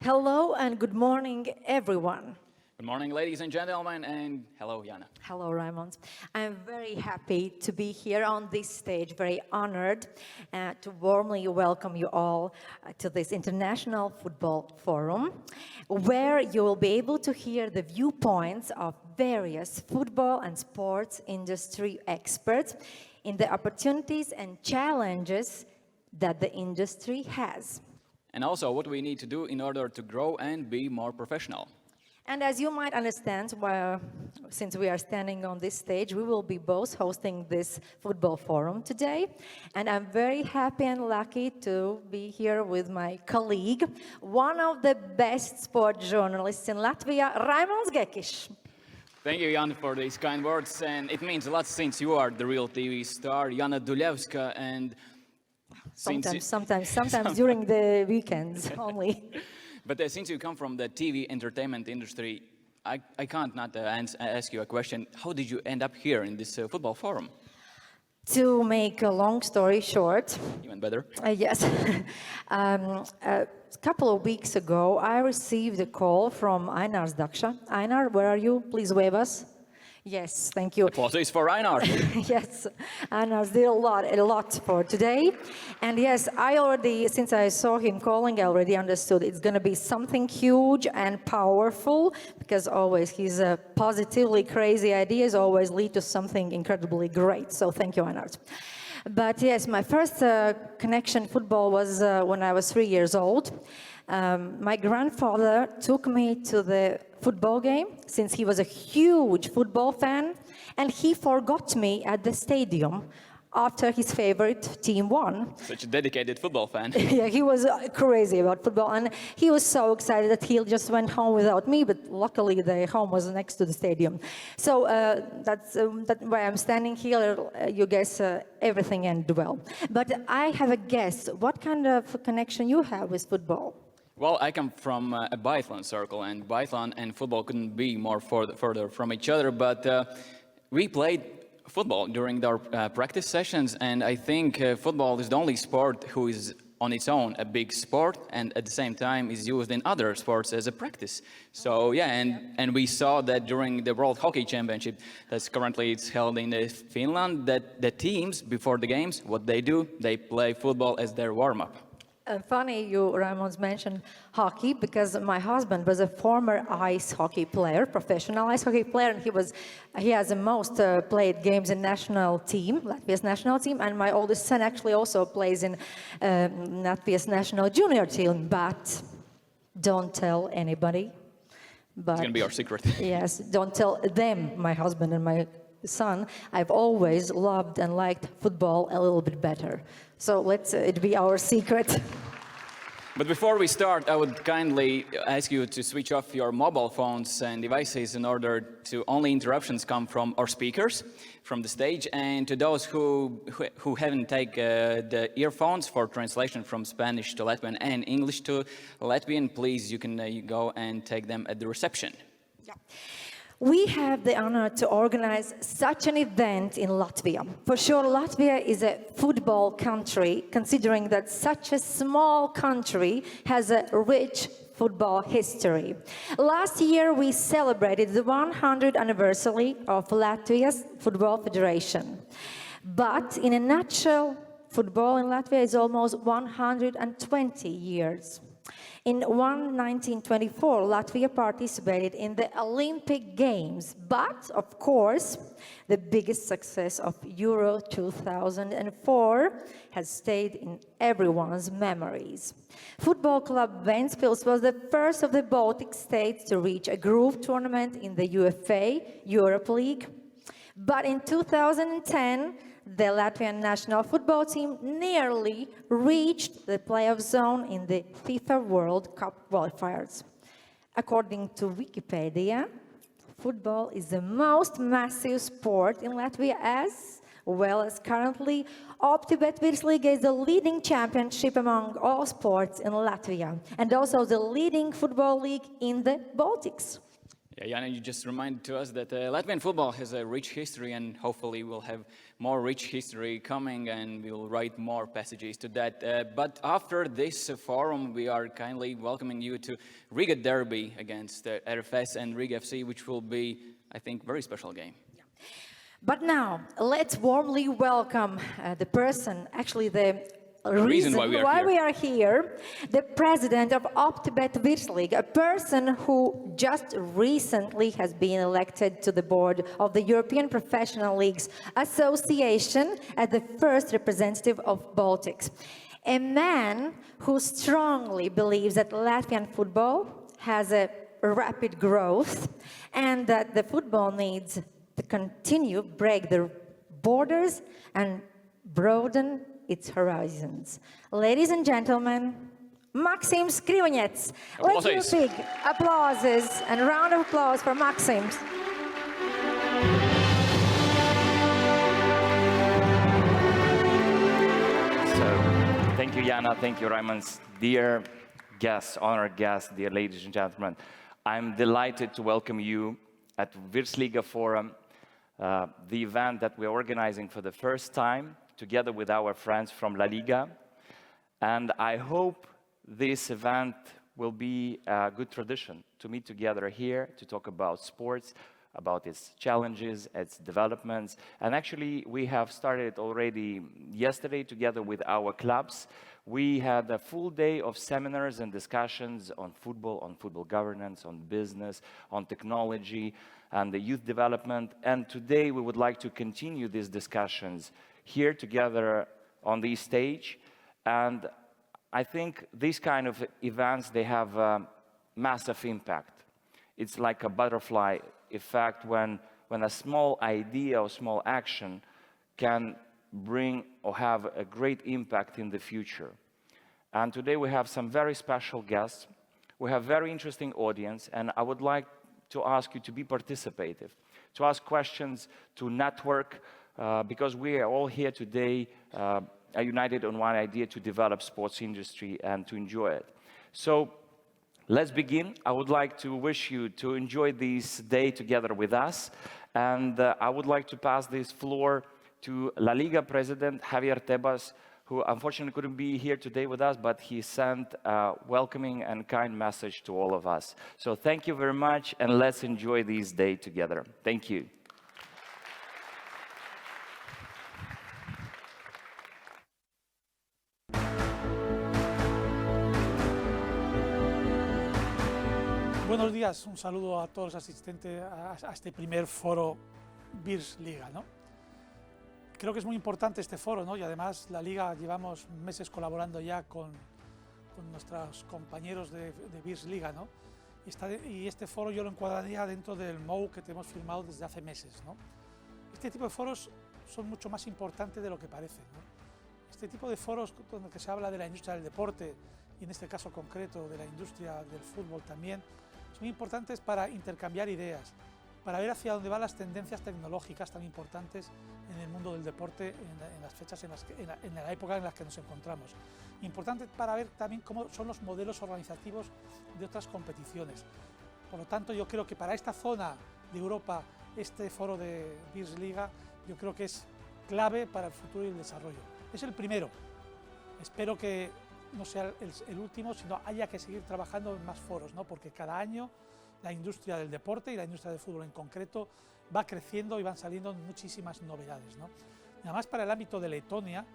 Hello and good morning, everyone. Good morning, ladies and gentlemen, and hello, Jana. Hello, Raymond. I'm very happy to be here on this stage, very honored to warmly welcome you all to this International Football Forum, where you will be able to hear the viewpoints of various football and sports industry experts in the opportunities and challenges that the industry has. And also what we need to do in order to grow and be more professional. And as you might understand, since we are standing on this stage, we will be both hosting this football forum today. And I'm very happy and lucky to be here with my colleague, one of the best sport journalists in Latvia, Raimons Gekis. Thank you, Jana, for these kind words. And it means a lot since you are the real TV star, Jana Dulevska, and Sometimes during the weekends only. But since you come from the TV entertainment industry, I can't not ask you a question. How did you end up here in this football forum? To make a long story short, Even better. Yes. A couple of weeks ago, I received a call from Einar Daksha. Einar, where are you? Please wave us. Yes, thank you. Applause is for Einar. Yes, Einar did a lot for today. And yes, since I saw him calling, I already understood it's going to be something huge and powerful, because always his positively crazy ideas always lead to something incredibly great. So thank you, Einar. But yes, my first connection football was when I was 3 years old. My grandfather took me to the football game, since he was a huge football fan, and he forgot me at the stadium after his favorite team won. Such a dedicated football fan. Yeah, he was crazy about football, and he was so excited that he just went home without me, but luckily the home was next to the stadium. So that's why I'm standing here. You guess everything ended well. But I have a guess. What kind of connection you have with football? Well, I come from a biathlon circle, and biathlon and football couldn't be more further from each other, but we played football during our practice sessions, and I think football is the only sport who is on its own a big sport, and at the same time is used in other sports as a practice. So yeah, and we saw that during the World Hockey Championship that's currently it's held in Finland, that the teams before the games, what they do, they play football as their warm-up. Funny you, Raimons, mentioned hockey, because my husband was a former ice hockey player, professional ice hockey player, and he has the most played games in national team, Latvia's national team, and my oldest son actually also plays in Latvia's national junior team, but don't tell anybody. But It's going to be our secret. Yes, don't tell them, my husband and my son. I've always loved and liked football a little bit better. So let it be our secret. But before we start, I would kindly ask you to switch off your mobile phones and devices in order to only interruptions come from our speakers from the stage, and to those who haven't taken the earphones for translation from Spanish to Latvian and English to Latvian, please, you can go and take them at the reception. Yeah. We have the honor to organize such an event in Latvia. For sure, Latvia is a football country, considering that such a small country has a rich football history. Last year, we celebrated the 100th anniversary of Latvia's Football Federation. But in a nutshell, football in Latvia is almost 120 years. In 1924, Latvia participated in the Olympic Games, but, of course, the biggest success of Euro 2004 has stayed in everyone's memories. Football club Ventspils was the first of the Baltic states to reach a group tournament in the UEFA Europe League. But in 2010, the Latvian national football team nearly reached the playoff zone in the FIFA World Cup qualifiers. According to Wikipedia, football is the most massive sport in Latvia, as well as currently Optibet Virslīga is the leading championship among all sports in Latvia, and also the leading football league in the Baltics. Yeah, Jana, you just reminded to us that Latvian football has a rich history, and hopefully we'll have more rich history coming, and we'll write more passages to that. But after this forum, we are kindly welcoming you to Riga Derby against RFS and Riga FC, which will be, I think, very special game. But now, let's warmly welcome the person, actually the reason why we are here, the president of Optibet Virslīga, a person who just recently has been elected to the board of the European Professional Leagues Association as the first representative of Baltics. A man who strongly believes that Latvian football has a rapid growth and that the football needs to continue, break the borders and broaden its horizons. Ladies and gentlemen, Maksims Krivuņecs. Let's give big applauses and round of applause for Maksims. So, thank you, Jana. Thank you, Raymond. Dear guests, honored guests, dear ladies and gentlemen, I'm delighted to welcome you at Virslīga Forum, the event that we're organizing for the first time together with our friends from LaLiga. And I hope this event will be a good tradition to meet together here to talk about sports, about its challenges, its developments. And actually, we have started already yesterday together with our clubs. We had a full day of seminars and discussions on football governance, on business, on technology, and the youth development. And today, we would like to continue these discussions here together on this stage. And I think these kind of events, they have a massive impact. It's like a butterfly effect when a small idea or small action can bring or have a great impact in the future. And today we have some very special guests. We have very interesting audience, and I would like to ask you to be participative, to ask questions, to network, because we are all here today are united on one idea: to develop sports industry and to enjoy it. So let's begin. I would like to wish you to enjoy this day together with us. And I would like to pass this floor to LaLiga president Javier Tebas, who unfortunately couldn't be here today with us, but he sent a welcoming and kind message to all of us. So thank you very much, and let's enjoy this day together. Thank you. Buenos días, un saludo a todos los asistentes a este primer foro Virslīga, ¿no? Creo que es muy importante este foro, ¿no? Y además la Liga llevamos meses colaborando ya con nuestros compañeros de Virslīga, ¿no? Y este foro yo lo encuadraría dentro del MOU que tenemos firmado desde hace meses, ¿no? Este tipo de foros son mucho más importantes de lo que parecen, ¿no? Este tipo de foros donde se habla de la industria del deporte, y en este caso concreto de la industria del fútbol también, son muy importantes para intercambiar ideas, para ver hacia dónde van las tendencias tecnológicas tan importantes en el mundo del deporte en las fechas, en la época en la que nos encontramos. Importante para ver también cómo son los modelos organizativos de otras competiciones. Por lo tanto, yo creo que para esta zona de Europa, este foro de Virslīga, yo creo que es clave para el futuro y el desarrollo. Es el primero. Espero que no sea el último, sino haya que seguir trabajando en más foros, ¿no? Porque cada año la industria del deporte y la industria del fútbol en concreto va creciendo y van saliendo muchísimas novedades, ¿no? Y además para el ámbito de Letonia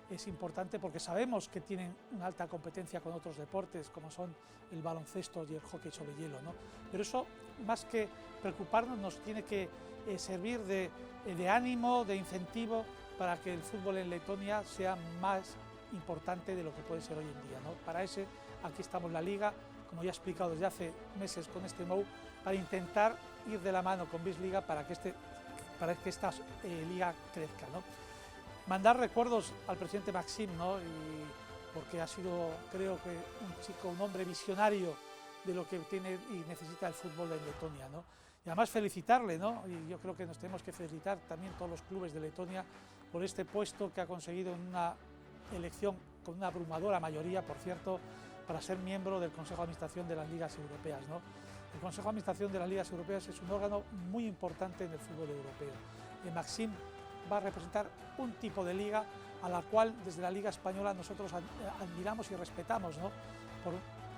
es importante porque sabemos que tienen una alta competencia con otros deportes como son el baloncesto y el hockey sobre hielo, ¿no? Pero eso, más que preocuparnos, nos tiene que servir de ánimo, de incentivo para que el fútbol en Letonia sea más importante de lo que puede ser hoy en día, ¿no? Para ese, aquí estamos la Liga, como ya he explicado desde hace meses con este MOU, para intentar ir de la mano con Virslīga para que esta liga crezca, ¿no? Mandar recuerdos al presidente Maksims, ¿no? Porque ha sido, creo que, un hombre visionario de lo que tiene y necesita el fútbol de Letonia, ¿no? Y además felicitarle, ¿no? Y yo creo que nos tenemos que felicitar también todos los clubes de Letonia por este puesto que ha conseguido en una elección con una abrumadora mayoría, por cierto, para ser miembro del Consejo de Administración de las Ligas Europeas, ¿no? El Consejo de Administración de las Ligas Europeas es un órgano muy importante en el fútbol europeo. Maksims va a representar un tipo de liga a la cual desde la Liga Española nosotros admiramos y respetamos, ¿no?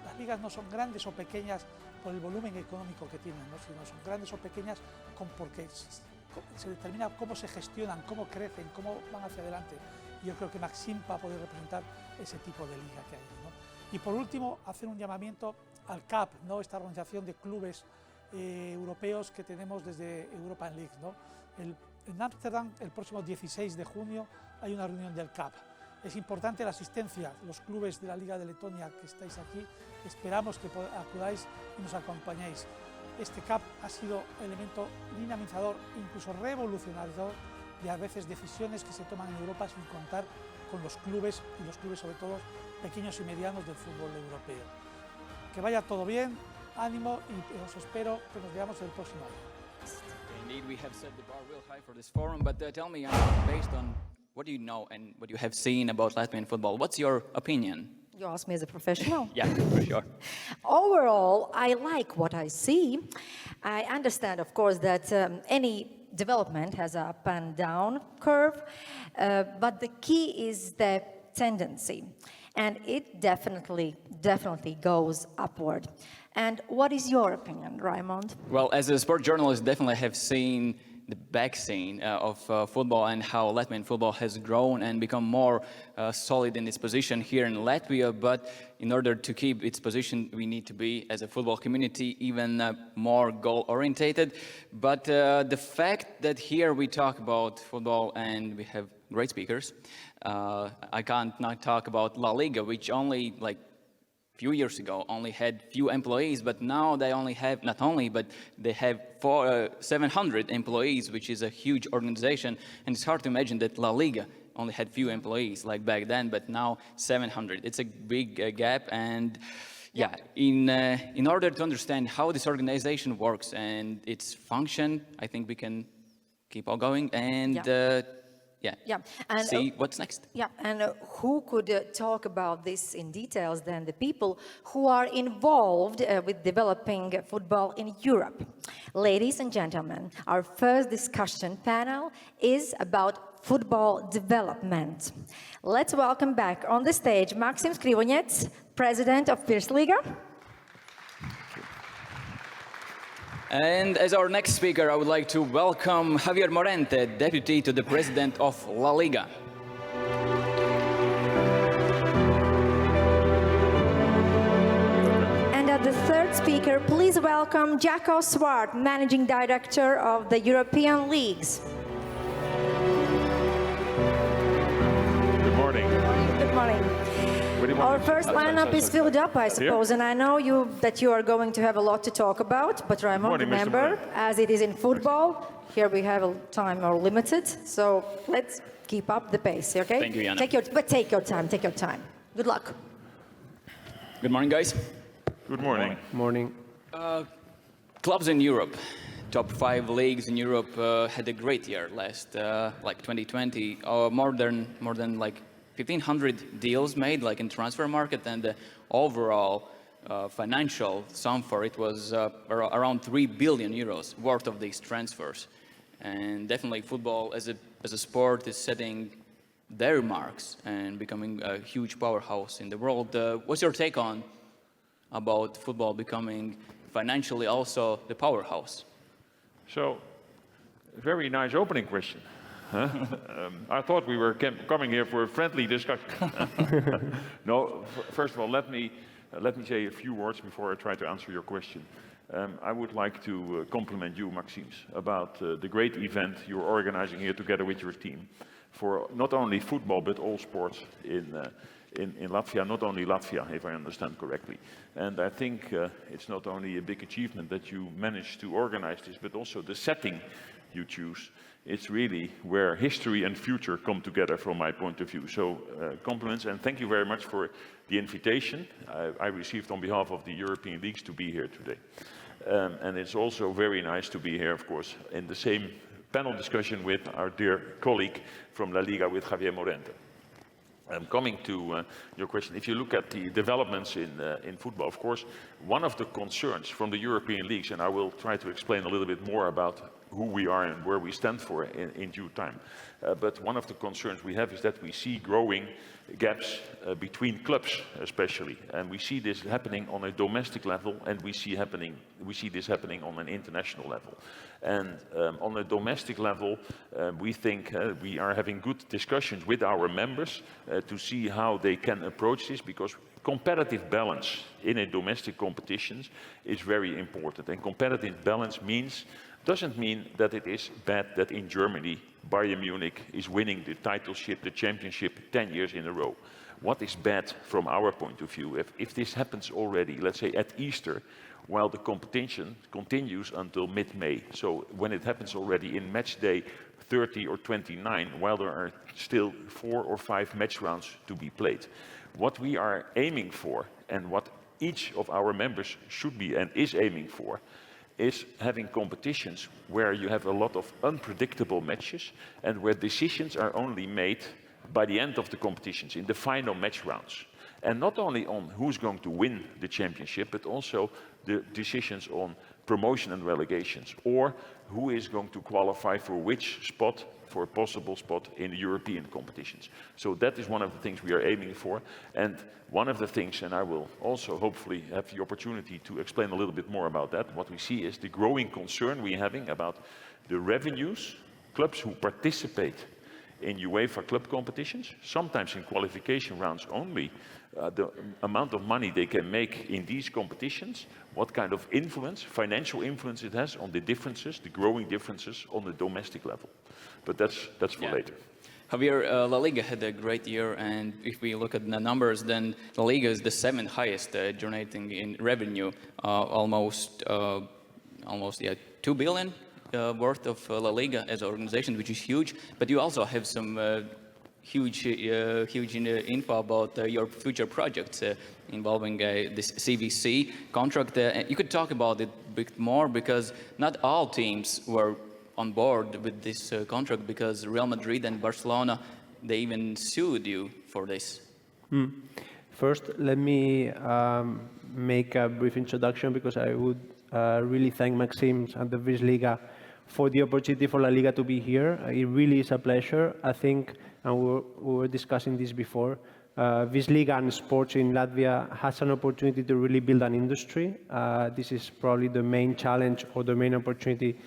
Las ligas no son grandes o pequeñas por el volumen económico que tienen, ¿no? Sino son grandes o pequeñas porque se determina cómo se gestionan, cómo crecen, cómo van hacia adelante. Y yo creo que Maksims va a poder representar ese tipo de liga que hay, ¿no? Y por último, hacer un llamamiento al CAP, ¿no? Esta organización de clubes europeos que tenemos desde European League, ¿no? En Ámsterdam, el próximo 16 de junio, hay una reunión del CAP. Es importante la asistencia, los clubes de la Liga de Letonia que estáis aquí, esperamos que acudáis y nos acompañéis. Este CAP ha sido elemento dinamizador, incluso revolucionario, de a veces decisiones que se toman en Europa sin contar con los clubes, y los clubes sobre todo pequeños y medianos del fútbol europeo. Que vaya todo bien, ánimo y os espero que nos veamos el próximo año. Indeed, we have set the bar real high for this forum, but tell me, based on what you know and what you have seen about Latvian football, what's your opinion? You ask me as a professional? Yeah, for sure. Overall, I like what I see. I understand, of course, that any development has an up and down curve, but the key is the tendency, and it definitely goes upward. And what is your opinion, Raimond? Well, as a sport journalist, definitely have seen the back scene of football and how Latvian football has grown and become more solid in its position here in Latvia. But in order to keep its position, we need to be, as a football community, even more goal-orientated. But the fact that here we talk about football and we have great speakers, I can't not talk about LaLiga, which only few years ago only had few employees, but now they only have, not only, but they have 700 employees, which is a huge organization. And it's hard to imagine that LaLiga only had few employees like back then, but now 700. It's a big gap. And yeah, in order to understand how this organization works and its function, I think we can keep on going and and see what's next. Yeah, and who could talk about this in details than the people who are involved with developing football in Europe. Ladies and gentlemen, our first discussion panel is about football development. Let's welcome back on the stage Maksims Krivuņecs, president of Virslīga. And as our next speaker, I would like to welcome Javier Morente, deputy to the president of LaLiga. And as the third speaker, please welcome Jacco Swart, managing director of the European Leagues. Good morning. Good morning. Our first lineup is filled up, I suppose, and I know that you are going to have a lot to talk about, but Raimond, remember, as it is in football, here we have a time more limited, so let's keep up the pace, okay? Thank you, Jana. Take your time. Good luck. Good morning, guys. Good morning. Morning. Clubs in Europe, top 5 leagues in Europe had a great year last, 2020, more than 1,500 deals made in transfer market, and the overall financial sum for it was around 3 billion euros worth of these transfers. And definitely football as a sport is setting their marks and becoming a huge powerhouse in the world. What's your take on about football becoming financially also the powerhouse? So, very nice opening question. Huh? I thought we were coming here for a friendly discussion. No, first of all, let me say a few words before I try to answer your question. I would like to compliment you, Maksims, about the great event you're organizing here together with your team for not only football but all sports in Latvia, not only Latvia, if I understand correctly. And I think it's not only a big achievement that you managed to organize this, but also the setting you choose. It's really where history and future come together from my point of view. So compliments, and thank you very much for the invitation I received on behalf of the European leagues to be here today. And it's also very nice to be here, of course, in the same panel discussion with our dear colleague from LaLiga, with Javier Morente. Coming to your question, if you look at the developments in football, of course, one of the concerns from the European leagues, and I will try to explain a little bit more about who we are and where we stand for in due time. But one of the concerns we have is that we see growing gaps between clubs, especially, and we see this happening on a domestic level, and we see this happening on an international level. And on a domestic level, we think we are having good discussions with our members to see how they can approach this, because competitive balance in a domestic competitions is very important. And competitive balance doesn't mean that it is bad that in Germany Bayern Munich is winning the titleship, the championship 10 years in a row. What is bad from our point of view, if this happens already, let's say at Easter, while the competition continues until mid-May. So when it happens already in match day 30 or 29, while there are still 4 or 5 match rounds to be played. What we are aiming for, and what each of our members should be and is aiming for, is having competitions where you have a lot of unpredictable matches and where decisions are only made by the end of the competitions, in the final match rounds. And not only on who's going to win the championship, but also the decisions on promotion and relegations, or who is going to qualify for which spot, for a possible spot in the European competitions. So that is one of the things we are aiming for. And one of the things, and I will also hopefully have the opportunity to explain a little bit more about that, what we see is the growing concern we're having about the revenues, clubs who participate in UEFA club competitions, sometimes in qualification rounds only, the amount of money they can make in these competitions, what kind of influence, financial influence it has on the differences, the growing differences on the domestic level. But that's for later. Javier, LaLiga had a great year, and if we look at the numbers, then LaLiga is the 7th highest generating in revenue, almost 2 billion worth of LaLiga as an organization, which is huge. But you also have some huge info about your future projects involving this CVC contract. You could talk about it a bit more, because not all teams were on board with this contract, because Real Madrid and Barcelona, they even sued you for this. First, let me make a brief introduction, because I would really thank Maksims and the Virslīga for the opportunity for LaLiga to be here. It really is a pleasure. I think, and we were discussing this before, Virslīga and sports in Latvia has an opportunity to really build an industry. This is probably the main challenge or the main opportunity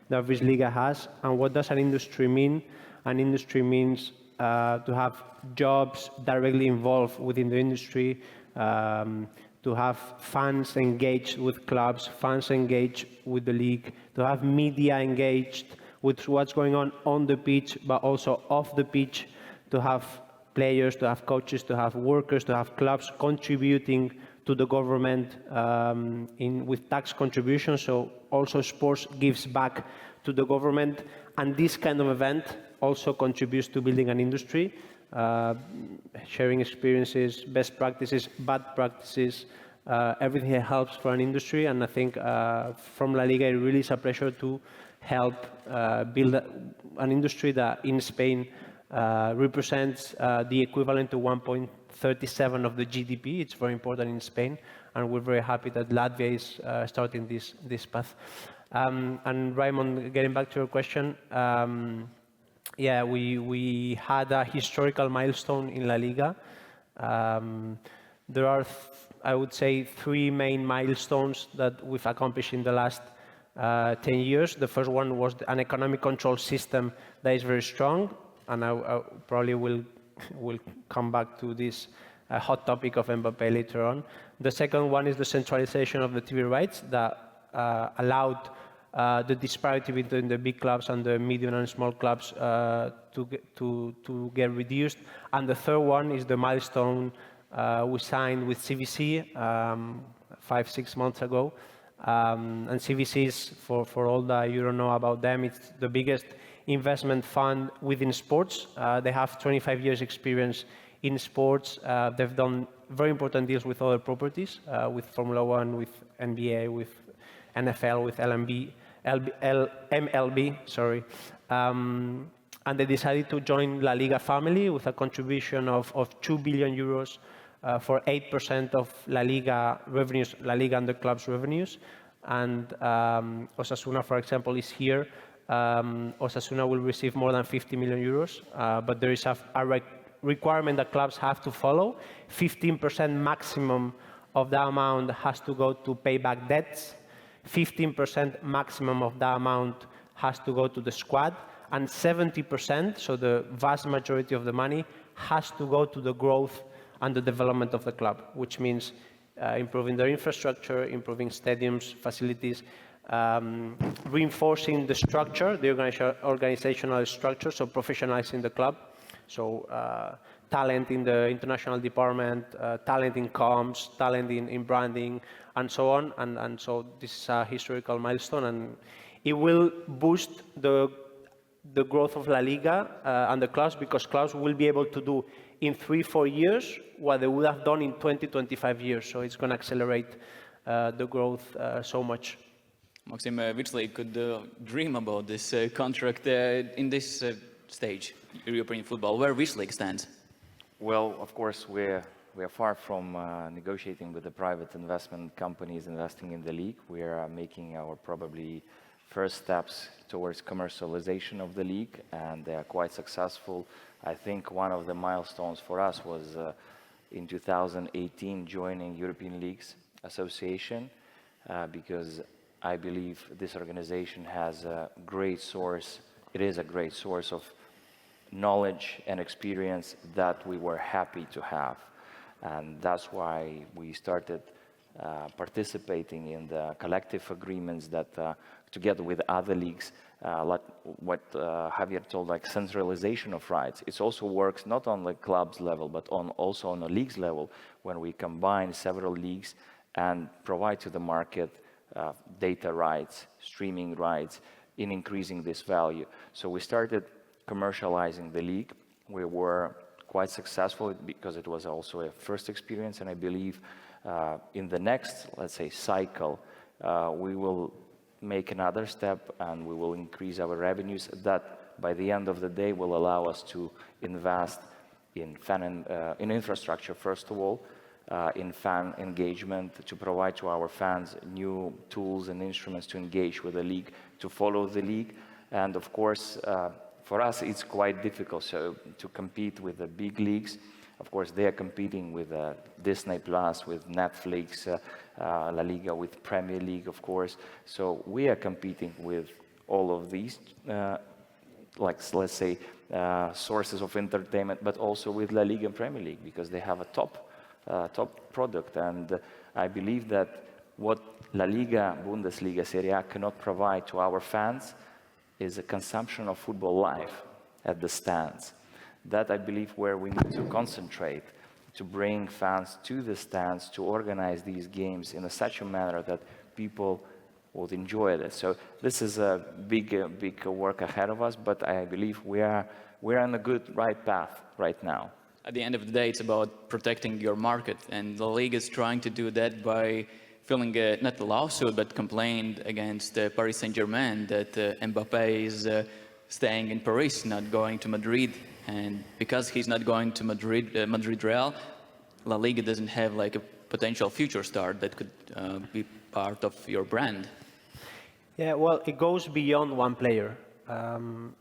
that Virslīga has. And what does an industry mean? An industry means to have jobs directly involved within the industry, to have fans engaged with clubs, fans engaged with the league, to have media engaged with what's going on the pitch, but also off the pitch, to have players, to have coaches, to have workers, to have clubs contributing to the government with tax contributions. So also sports gives back to the government, and this kind of event also contributes to building an industry, sharing experiences, best practices, bad practices, everything that helps for an industry. And I think from LaLiga, it really is a pleasure to help build an industry that in Spain represents the equivalent to 1.37 of the GDP. It's very important in Spain, and we're very happy that Latvia is starting this path. And Raymond, getting back to your question, yeah, we had a historical milestone in LaLiga. There are, I would say, 3 main milestones that we've accomplished in the last 10 years. The first one was an economic control system that is very strong, and I probably will come back to this hot topic of Mbappé later on. The second one is the centralization of the TV rights that allowed the disparity between the big clubs and the medium and small clubs to get reduced. And the third one is the milestone we signed with CVC 5-6 months ago. And CVC is, for all that you don't know about them, it's the biggest investment fund within sports. They have 25 years experience in sports. They've done very important deals with other properties, with Formula One, with NBA, with NFL, with MLB, sorry. and they decided to join LaLiga family with a contribution of 2 billion euros for 8% of LaLiga revenues, LaLiga and the club's revenues. And Osasuna, for example, is here. Osasuna will receive more than 50 million euros, but there is a requirement that clubs have to follow. 15% maximum of the amount has to go to pay back debts. 15% maximum of the amount has to go to the squad, and 70%, so the vast majority of the money, has to go to the growth and the development of the club, which means improving their infrastructure, improving stadiums, facilities, reinforcing the structure, the organizational structure, so professionalizing the club. So talent in the international department, talent in comms, talent in branding, and so on. And so this is a historical milestone, and it will boost the growth of LaLiga and the clubs, because clubs will be able to do in 3-4 years what they would have done in 20-25 years. So it's going to accelerate the growth so much. Maxim, Virslīga could dream about this contract in this stage, European football, where Virslīga stands. Well, of course, we're far from negotiating with the private investment companies investing in the league. We are making our probably first steps towards commercialization of the league, and they are quite successful. I think one of the milestones for us was in 2018 joining European Leagues Association, because I believe this organization has a great source. It is a great source of knowledge and experience that we were happy to have. And that's why we started participating in the collective agreements that together with other leagues, like what Javier told, like centralization of rights. It also works not on the clubs level, but also on the leagues level, when we combine several leagues and provide to the market data rights, streaming rights, in increasing this value. So we started commercializing the league. We were quite successful because it was also a first experience, and I believe in the next, let's say, cycle, we will make another step and we will increase our revenues. That by the end of the day will allow us to invest in in infrastructure, first of all, in fan engagement, to provide to our fans new tools and instruments to engage with the league, to follow the league. And of course, for us, it's quite difficult to compete with the big leagues. Of course, they are competing with Disney Plus, with Netflix, LaLiga, with Premier League, of course. So we are competing with all of these, like, let's say, sources of entertainment, but also with LaLiga and Premier League, because they have a top product. And I believe that what LaLiga, Bundesliga, Serie A cannot provide to our fans is a consumption of football live at the stands. That, I believe, where we need to concentrate, to bring fans to the stands, to organize these games in such a manner that people would enjoy it. So this is a big work ahead of us, but I believe we're on a good right path right now. At the end of the day, it's about protecting your market, and the league is trying to do that by filing not a lawsuit, but complaint against Paris Saint-Germain that Mbappé is staying in Paris, not going to Madrid. And because he's not going to Madrid Real, LaLiga doesn't have like a potential future star that could be part of your brand. Yeah, well, it goes beyond one player.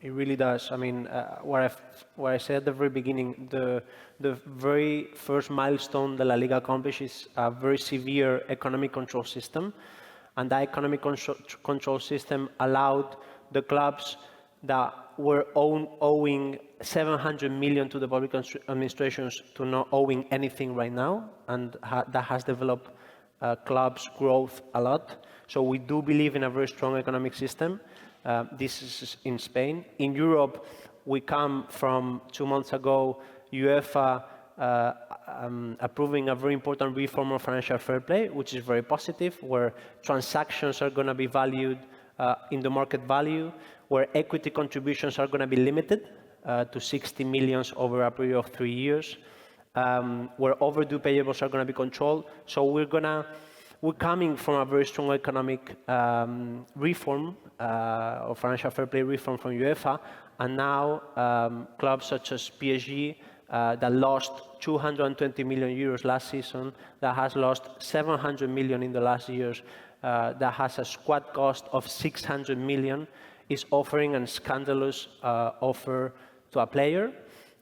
It really does. I mean, what I said at the very beginning, the very first milestone that LaLiga accomplished is a very severe economic control system. And that economic control system allowed the clubs that were owing 700 million to the public administrations to not owing anything right now, and that has developed clubs' growth a lot. So we do believe in a very strong economic system. This is in Spain. In Europe, we come from 2 months ago, UEFA approving a very important reform of financial fair play, which is very positive, where transactions are going to be valued in the market value, where equity contributions are going to be limited to 60 million over a period of 3 years, where overdue payables are going to be controlled. So we're coming from a very strong economic reform or financial fair play reform from UEFA, And now clubs such as PSG that lost 220 million euros last season, that has lost 700 million in the last years, that has a squad cost of 600 million, is offering a scandalous offer to a player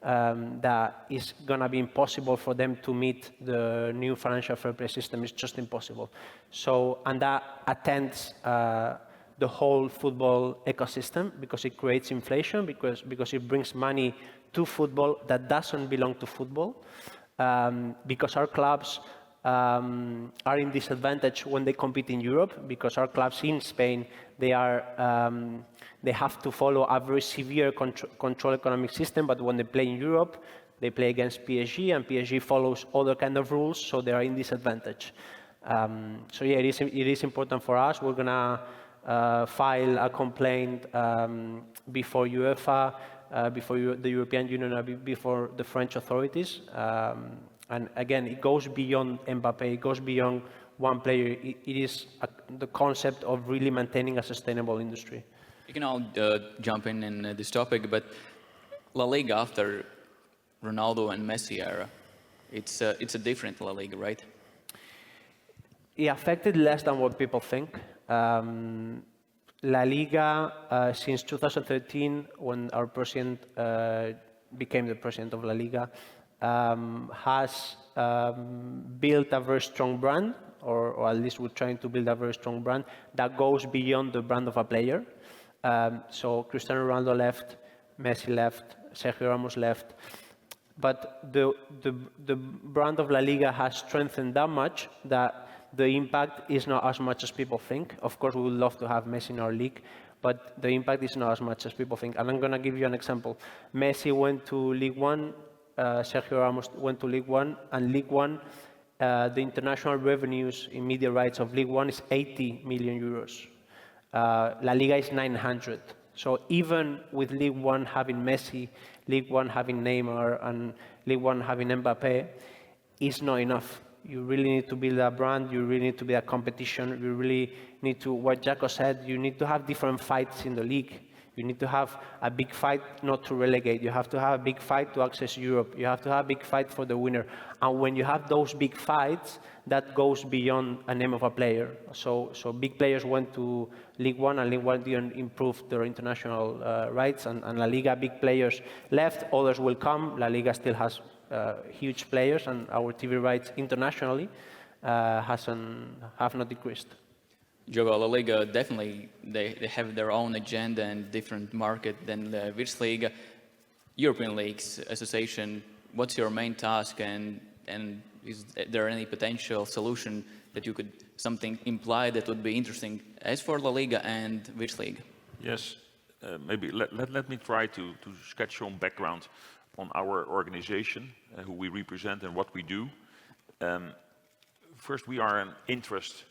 that is going to be impossible for them to meet the new financial fair play system. It's just impossible. So, and that attends the whole football ecosystem because it creates inflation, because it brings money to football that doesn't belong to football, because our clubs are in disadvantage when they compete in Europe, because our clubs in Spain, they have to follow a very severe control economic system, but when they play in Europe, they play against PSG, and PSG follows other kind of rules, so they are in disadvantage. So yeah, it is important for us. We're gonna file a complaint before UEFA, before the European Union, before the French authorities. And again, it goes beyond Mbappé, it goes beyond one player. It is the concept of really maintaining a sustainable industry. You can all jump in this topic, but La Liga after Ronaldo and Messi era, it's a different La Liga, right? It affected less than what people think. La Liga, since 2013, when our president became the president of La Liga, has built a very strong brand, or at least we're trying to build a very strong brand that goes beyond the brand of a player. So Cristiano Ronaldo left, Messi left, Sergio Ramos left, but the brand of La Liga has strengthened that much that the impact is not as much as people think. Of course, we would love to have Messi in our league, but the impact is not as much as people think. And I'm going to give you an example. Messi went to League One, Sergio Ramos went to League One, and League One, the international revenues in media rights of League One is 80 million euros. La Liga is 900. So even with League One having Messi, League One having Neymar, and League One having Mbappé, it's not enough. You really need to build a brand, you really need to build a competition, you really need to, what Jacco said, you need to have different fights in the league. You need to have a big fight not to relegate. You have to have a big fight to access Europe. You have to have a big fight for the winner. And when you have those big fights, that goes beyond a name of a player. So big players went to League One, and League One didn't improve their international rights. And La Liga, big players left, others will come. La Liga still has huge players, and our TV rights internationally have not decreased. Jacco, La Liga, definitely, they have their own agenda and different market than the Virslīga. European Leagues Association, what's your main task, and is there any potential solution that you could something imply that would be interesting as for La Liga and Virslīga? Yes, maybe let me try to sketch some background on our organization, who we represent and what we do. First, we are an interest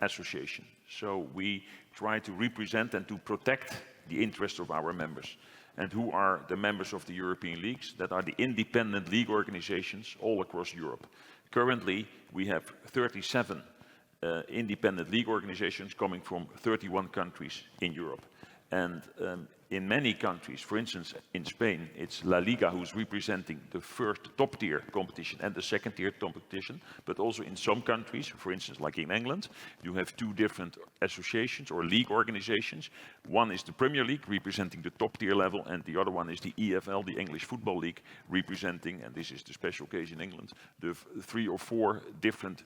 association. So we try to represent and to protect the interests of our members. And who are the members of the European leagues? That are the independent league organizations all across Europe. Currently, we have 37 independent league organizations coming from 31 countries in Europe. And in many countries, for instance, in Spain, it's La Liga who's representing the first top-tier competition and the second-tier competition. But also in some countries, for instance, like in England, you have two different associations or league organizations. One is the Premier League, representing the top-tier level, and the other one is the EFL, the English Football League, representing, and this is the special case in England, the 3 or 4 different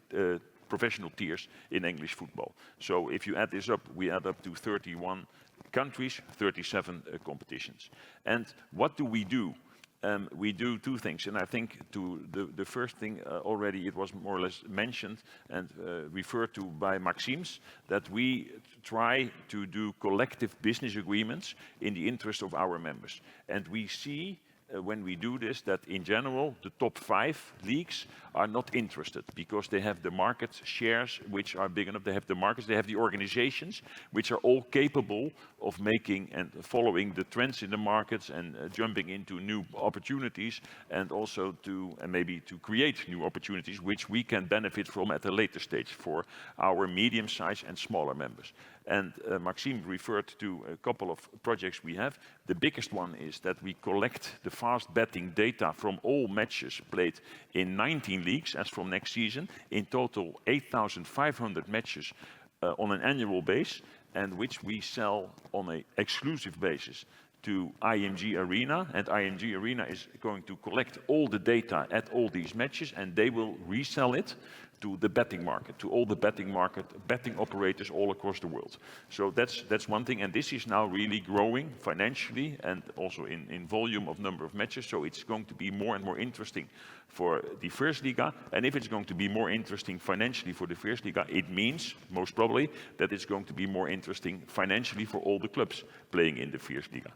professional tiers in English football. So if you add this up, we add up to 31 countries, 37 competitions. And what do? We do two things, and I think the first thing already it was more or less mentioned and referred to by Maksims, that we try to do collective business agreements in the interest of our members. And we see when we do this, that in general, the top 5 leagues are not interested because they have the market shares which are big enough. They have the markets, they have the organizations which are all capable of making and following the trends in the markets and jumping into new opportunities, and also maybe to create new opportunities which we can benefit from at a later stage for our medium-sized and smaller members. And Maxim referred to a couple of projects we have. The biggest one is that we collect the fast betting data from all matches played in 19 leagues as from next season. In total, 8,500 matches on an annual base, and which we sell on an exclusive basis to IMG Arena, and IMG Arena is going to collect all the data at all these matches, and they will resell it to the betting market, to all the betting operators all across the world. So that's one thing, and this is now really growing financially and also in volume of number of matches, so it's going to be more and more interesting for the Virslīga, and if it's going to be more interesting financially for the Virslīga, it means, most probably, that it's going to be more interesting financially for all the clubs playing in the Virslīga.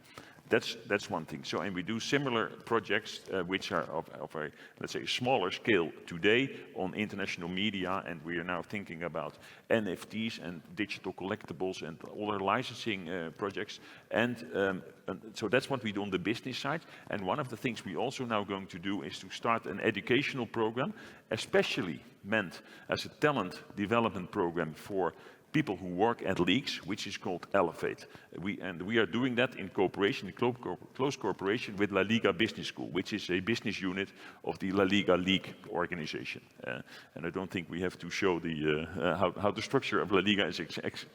That's one thing. So, and we do similar projects which are of a, let's say, smaller scale today on international media, and we are now thinking about NFTs and digital collectibles and other licensing projects. And so that's what we do on the business side. And one of the things we also now going to do is to start an educational program, especially meant as a talent development program for people who work at leagues, which is called Elevate. We are doing that in cooperation, in close cooperation with LaLiga Business School, which is a business unit of the LaLiga League organization. And I don't think we have to show the, how the structure of LaLiga is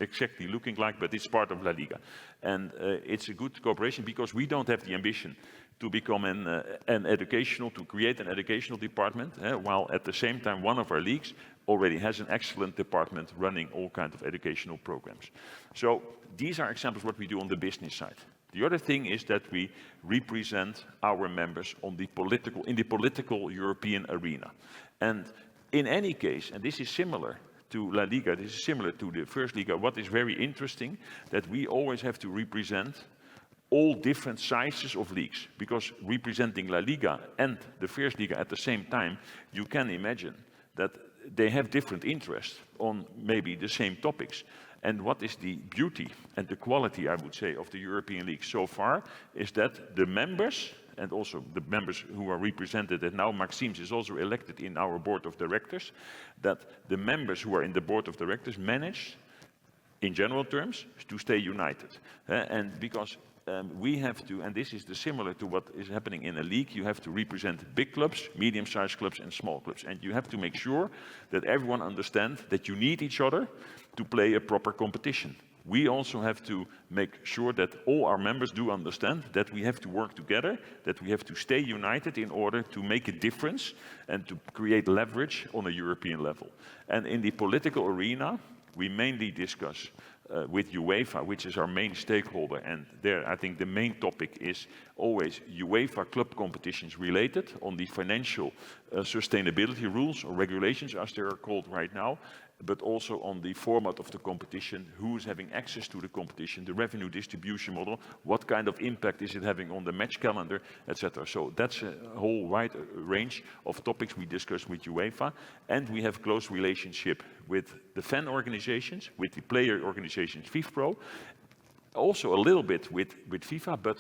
exactly looking like, but it's part of LaLiga. And it's a good cooperation because we don't have the ambition to become to create an educational department, while at the same time one of our leagues already has an excellent department running all kinds of educational programs. So these are examples of what we do on the business side. The other thing is that we represent our members on the in the political European arena. And in any case, and this is similar to LaLiga, this is similar to the Virslīga, what is very interesting, that we always have to represent all different sizes of leagues, because representing LaLiga and the Virslīga at the same time, you can imagine that they have different interests on maybe the same topics. And what is the beauty and the quality, I would say, of the European League so far is that the members, and also the members who are represented, and now Maksims is also elected in our board of directors, that the members who are in the board of directors manage, in general terms, to stay united. And because we have to, and this is similar to what is happening in a league, you have to represent big clubs, medium-sized clubs and small clubs. And you have to make sure that everyone understands that you need each other to play a proper competition. We also have to make sure that all our members do understand that we have to work together, that we have to stay united in order to make a difference and to create leverage on a European level. And in the political arena, we mainly discuss with UEFA, which is our main stakeholder, and there I think the main topic is always UEFA club competitions related on the financial sustainability rules or regulations as they are called right now, but also on the format of the competition, who is having access to the competition, the revenue distribution model, what kind of impact is it having on the match calendar, etc. So that's a whole wide range of topics we discuss with UEFA, and we have close relationship with the fan organizations, with the player organizations, FIFPro, also a little bit with FIFA, but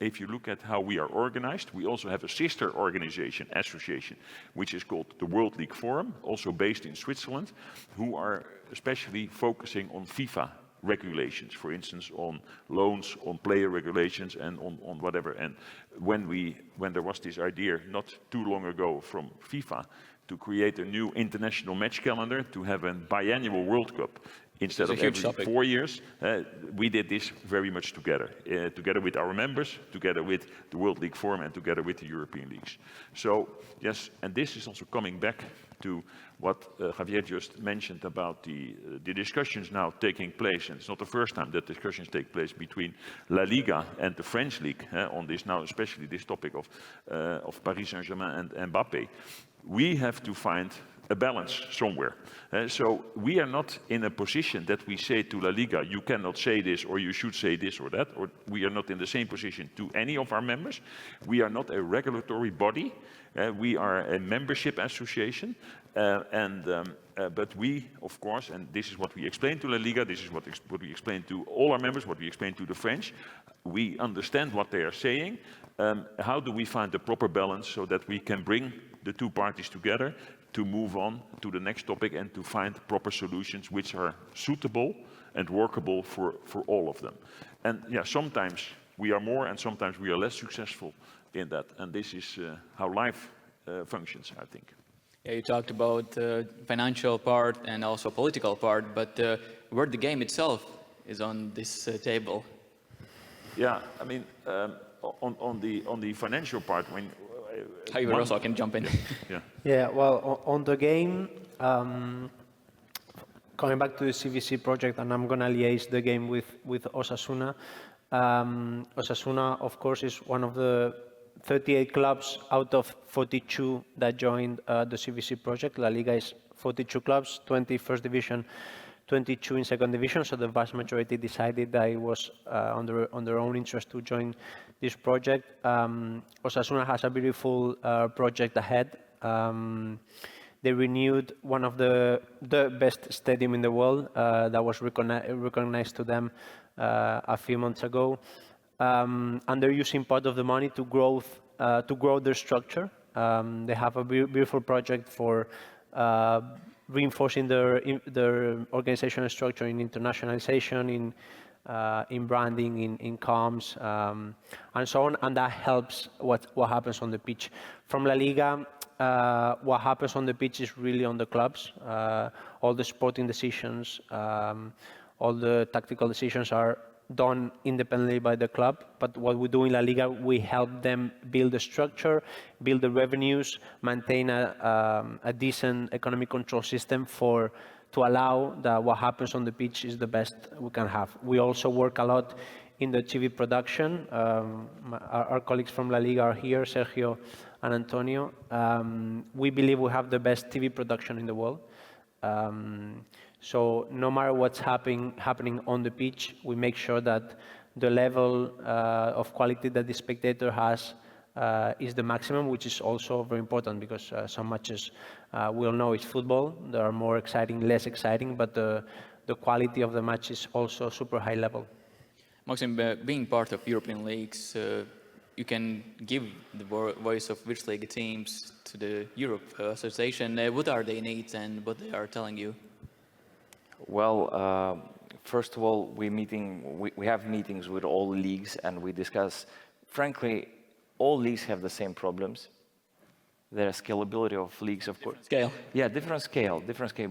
if you look at how we are organized, we also have a sister organization, association, which is called the World League Forum, also based in Switzerland, who are especially focusing on FIFA regulations, for instance, on loans, on player regulations, and on whatever. And when there was this idea not too long ago from FIFA to create a new international match calendar, to have a biannual World Cup, instead of every 4 years, we did this very much together, together with our members, together with the World League Forum, and together with the European leagues. So, yes, and this is also coming back to what Javier just mentioned about the discussions now taking place, and it's not the first time that discussions take place between LaLiga and the French league on this now, especially this topic of Paris Saint-Germain and Mbappé. We have to find a balance somewhere. So we are not in a position that we say to LaLiga, you cannot say this, or you should say this or that, or we are not in the same position to any of our members. We are not a regulatory body. We are a membership association. But we, of course, and this is what we explain to LaLiga, this is what we explain to all our members, what we explain to the French. We understand what they are saying. How do we find the proper balance so that we can bring the two parties together to move on to the next topic and to find proper solutions which are suitable and workable for all of them. And yeah, sometimes we are more and sometimes we are less successful in that. And this is how life functions, I think. Yeah, you talked about financial part and also political part, but where the game itself is on this table. Yeah, I mean, on the financial part, when Javier also can jump in. yeah. Yeah, well, on the game, coming back to the CVC project, and I'm going to liaise the game with Osasuna. Osasuna, of course, is one of the 38 clubs out of 42 that joined the CVC project. LaLiga is 42 clubs, 20 first division, 22 in second division, so the vast majority decided that it was on their own interest to join this project. Osasuna has a beautiful project ahead. They renewed one of the best stadium in the world that was recognized to them a few months ago. And they're using part of the money to grow their structure. They have a beautiful project for reinforcing their organizational structure in internationalization, in branding, in comms, and so on, and that helps what happens on the pitch. From LaLiga, what happens on the pitch is really on the clubs. All the sporting decisions, all the tactical decisions are done independently by the club, but what we do in LaLiga, we help them build the structure, build the revenues, maintain a decent economic control system to allow that what happens on the pitch is the best we can have. We also work a lot in the TV production. Our colleagues from LaLiga are here, Sergio and Antonio. We believe we have the best TV production in the world. So no matter what's happening on the pitch, we make sure that the level of quality that the spectator has is the maximum, which is also very important because some matches we all know it's football. There are more exciting, less exciting, but the quality of the match is also super high level. Maxim, being part of European leagues, you can give the voice of Virslīga teams to the Europe Association. What are their needs and what they are telling you? Well, first of all, we have meetings with all leagues and we discuss. Frankly, all leagues have the same problems. The scalability of leagues, of course. Scale. Yeah, different scale.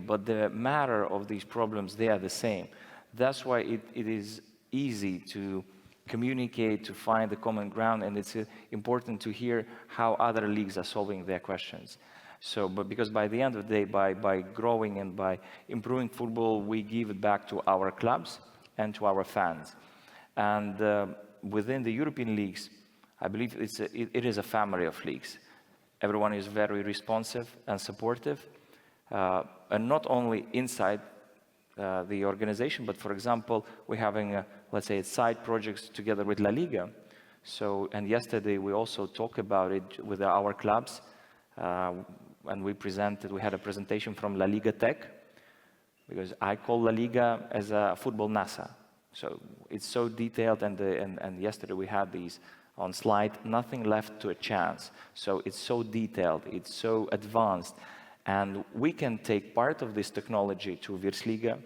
But the matter of these problems, they are the same. That's why it is easy to communicate, to find the common ground, and it's important to hear how other leagues are solving their questions. So, but because by the end of the day, by growing and by improving football, we give it back to our clubs and to our fans. And within the European leagues, I believe it is a family of leagues. Everyone is very responsive and supportive, and not only inside the organization, but for example, we're having, let's say, side projects together with LaLiga. So, and yesterday we also talked about it with our clubs. And we had a presentation from LaLiga Tech, because I call LaLiga as a football NASA. So it's so detailed, and yesterday we had these on slide, nothing left to a chance. So it's so detailed, it's so advanced, and we can take part of this technology to Virslīga,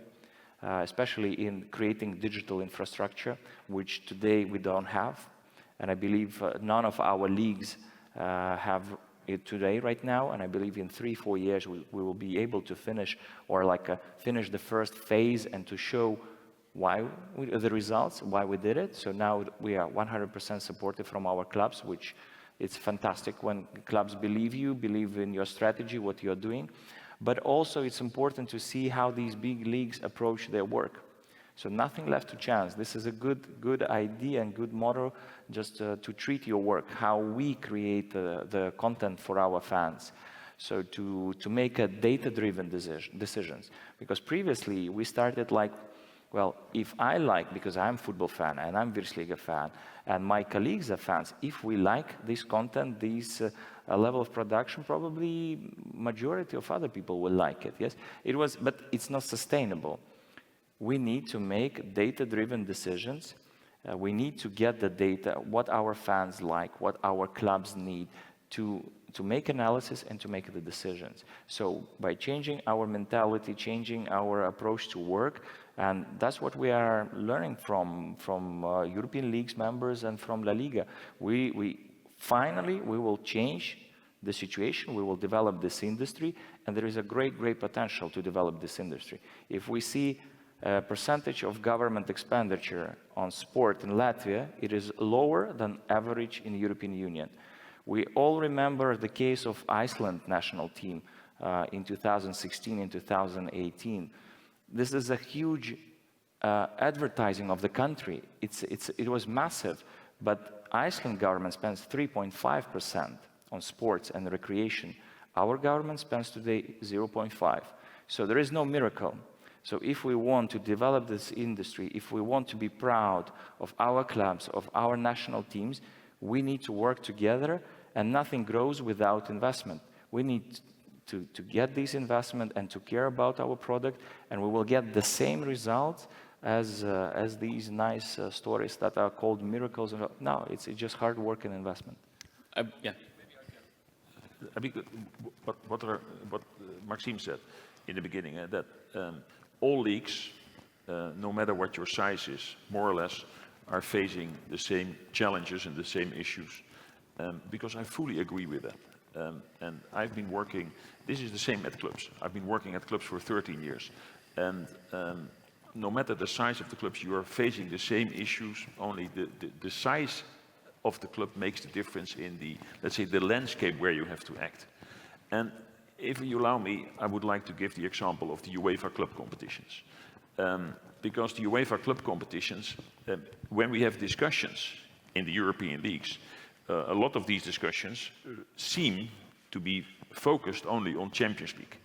especially in creating digital infrastructure, which today we don't have. And I believe none of our leagues have it today, right now, and I believe in 3-4 years we will be able to finish, or finish the first phase and to show the results, why we did it. So now we are 100% supported from our clubs, which it's fantastic when clubs believe in your strategy, what you're doing. But also it's important to see how these big leagues approach their work. So nothing left to chance. This is a good idea and good model just to treat your work, how we create the content for our fans. So to make a data-driven decisions. Because previously we started well, if I like, because I'm a football fan and I'm Virslīga fan, and my colleagues are fans, if we like this content, this level of production, probably majority of other people will like it, yes? But it's not sustainable. We need to make data-driven decisions. We need to get the data, what our fans like, what our clubs need, to make analysis and to make the decisions. So by changing our mentality, changing our approach to work, and that's what we are learning from European League's members and from LaLiga. We finally will change the situation, we will develop this industry, and there is a great potential to develop this industry. If we see a percentage of government expenditure on sport in Latvia, it is lower than average in the European Union. We all remember the case of Iceland national team in 2016 and 2018. This is a huge advertising of the country. It was massive, but Iceland government spends 3.5% on sports and recreation. Our government spends today 0.5%. So there is no miracle. So if we want to develop this industry, if we want to be proud of our clubs, of our national teams, we need to work together, and nothing grows without investment. We need to get this investment and to care about our product, and we will get the same results as these nice stories that are called miracles. No, it's just hard work and investment. Yeah. I mean, what Maxim said in the beginning, that all leagues, no matter what your size is, more or less, are facing the same challenges and the same issues. Because I fully agree with that. And I've been working, this is the same at clubs. I've been working at clubs for 13 years. And no matter the size of the clubs, you are facing the same issues, only the size of the club makes the difference in the, let's say, the landscape where you have to act. And if you allow me, I would like to give the example of the UEFA club competitions. Because the UEFA club competitions, when we have discussions in the European leagues, a lot of these discussions seem to be focused only on Champions League.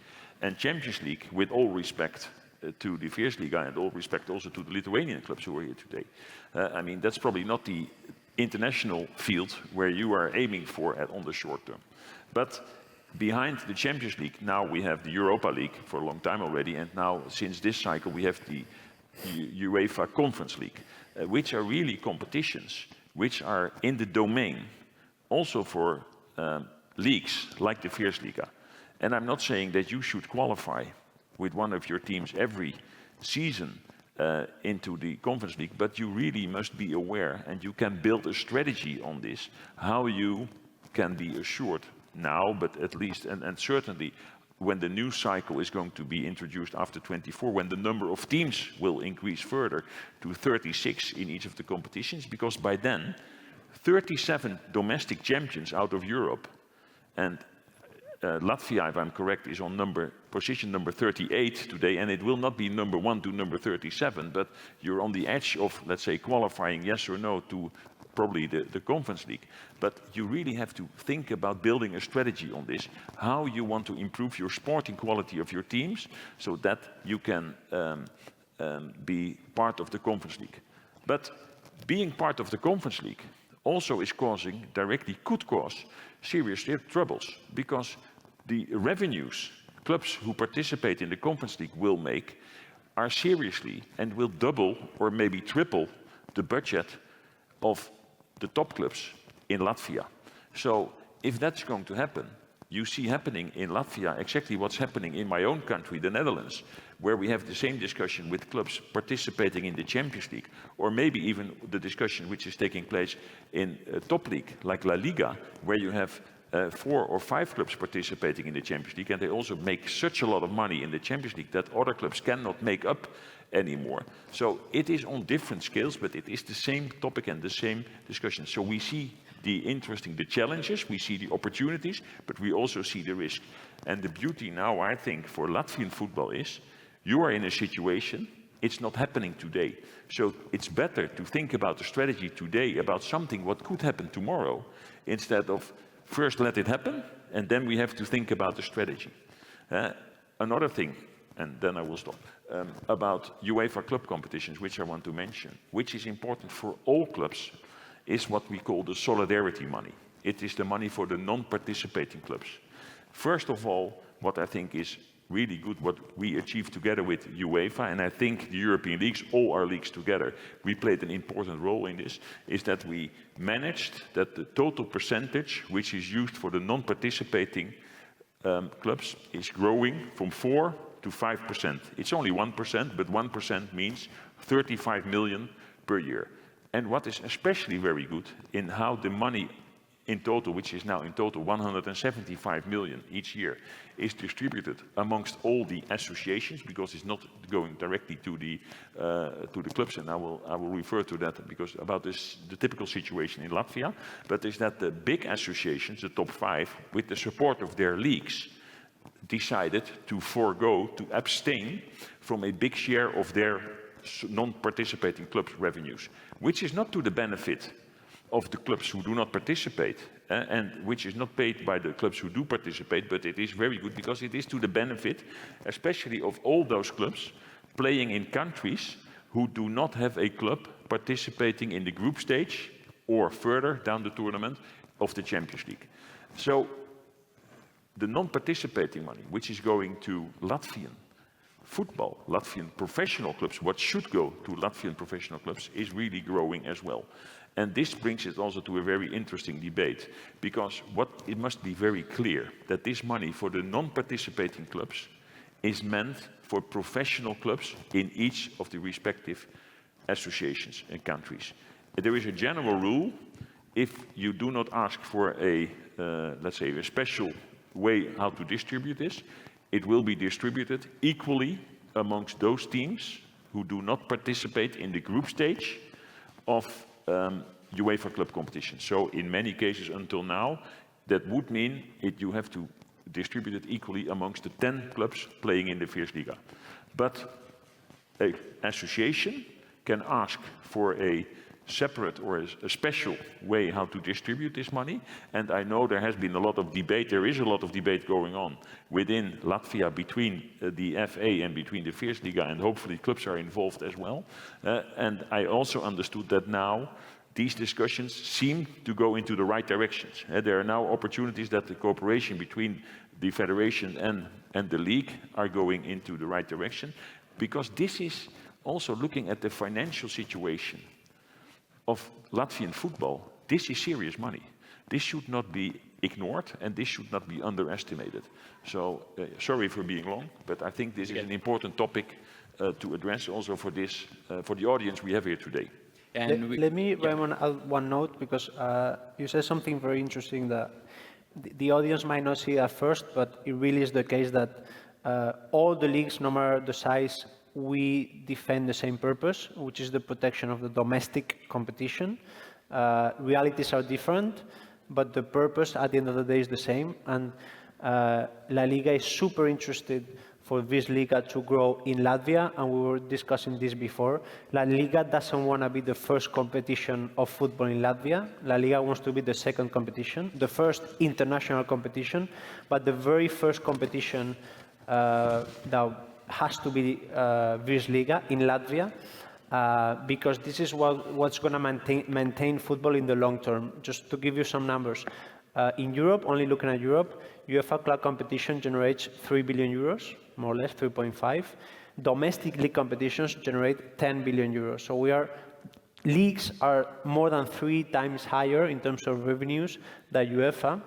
And Champions League, with all respect to the Virslīga and all respect also to the Lithuanian clubs who are here today, I mean, that's probably not the international field where you are aiming for on the short term. But behind the Champions League, now we have the Europa League for a long time already, and now since this cycle we have the UEFA Conference League, which are really competitions which are in the domain also for leagues like the Virslīga. And I'm not saying that you should qualify with one of your teams every season into the Conference League, but you really must be aware, and you can build a strategy on this, how you can be assured now, but at least, and certainly when the new cycle is going to be introduced after 24, when the number of teams will increase further to 36 in each of the competitions, because by then, 37 domestic champions out of Europe, and Latvia, if I'm correct, is on position number 38 today, and it will not be number 1 to number 37, but you're on the edge of, let's say, qualifying yes or no to probably the Conference League. But you really have to think about building a strategy on this, how you want to improve your sporting quality of your teams so that you can be part of the Conference League. But being part of the Conference League also is could cause serious troubles, because the revenues clubs who participate in the Conference League will make are seriously and will double or maybe triple the budget of the top clubs in Latvia. So if that's going to happen, you see happening in Latvia exactly what's happening in my own country, the Netherlands, where we have the same discussion with clubs participating in the Champions League, or maybe even the discussion which is taking place in a top league like LaLiga, where you have 4 or 5 clubs participating in the Champions League, and they also make such a lot of money in the Champions League that other clubs cannot make up anymore. So it is on different scales, but it is the same topic and the same discussion. So we see the challenges, we see the opportunities, but we also see the risk. And the beauty now, I think, for Latvian football is you are in a situation, it's not happening today. So it's better to think about the strategy today, about something what could happen tomorrow, instead of first let it happen, and then we have to think about the strategy. Another thing, and then I will stop, about UEFA club competitions, which I want to mention, which is important for all clubs, is what we call the solidarity money. It is the money for the non-participating clubs. First of all, what I think is really good what we achieved together with UEFA, and I think the European leagues, all our leagues together, we played an important role in this, is that we managed that the total percentage which is used for the non-participating clubs is growing from 4 to 5%. It's only 1%, but 1% means 35 million per year. And what is especially very good in how the money in total, which is now in total 175 million each year, is distributed amongst all the associations, because it's not going directly to the clubs, and I will refer to that because about this, the typical situation in Latvia, but is that the big associations, the top 5, with the support of their leagues, decided to abstain from a big share of their non-participating clubs' revenues, which is not to the benefit of the clubs who do not participate, and which is not paid by the clubs who do participate, but it is very good because it is to the benefit, especially of all those clubs playing in countries who do not have a club participating in the group stage or further down the tournament of the Champions League. So the non-participating money, which is going to Latvian football, Latvian professional clubs, what should go to Latvian professional clubs, is really growing as well. And this brings it also to a very interesting debate, because it must be very clear that this money for the non-participating clubs is meant for professional clubs in each of the respective associations and countries. There is a general rule: if you do not ask for let's say, a special way how to distribute this, it will be distributed equally amongst those teams who do not participate in the group stage of UEFA club competition. So in many cases until now, that would mean you have to distribute it equally amongst the 10 clubs playing in the Virslīga. But an association can ask for a separate or a special way how to distribute this money. And I know there has been a lot of debate, there is a lot of debate going on within Latvia between the FA and between the Virslīga, and hopefully clubs are involved as well. And I also understood that now these discussions seem to go into the right directions. There are now opportunities that the cooperation between the federation and the league are going into the right direction, because this is also looking at the financial situation of Latvian football. This is serious money. This should not be ignored, and this should not be underestimated. So, sorry for being long, but I think this is an important topic to address also for this, for the audience we have here today. And let me, Raymond, add one note, because you said something very interesting that the audience might not see at first, but it really is the case that all the leagues, no matter the size, we defend the same purpose, which is the protection of the domestic competition. Realities are different, but the purpose at the end of the day is the same. And LaLiga is super interested for Virslīga to grow in Latvia, and we were discussing this before. LaLiga doesn't want to be the first competition of football in Latvia. LaLiga wants to be the second competition, the first international competition, but the very first competition that has to be Virslīga in Latvia, because this is what's going to maintain football in the long term. Just to give you some numbers, in Europe, only looking at Europe, UEFA club competition generates 3 billion euros, more or less 3.5. Domestic league competitions generate 10 billion euros. So leagues are more than 3 times higher in terms of revenues than UEFA,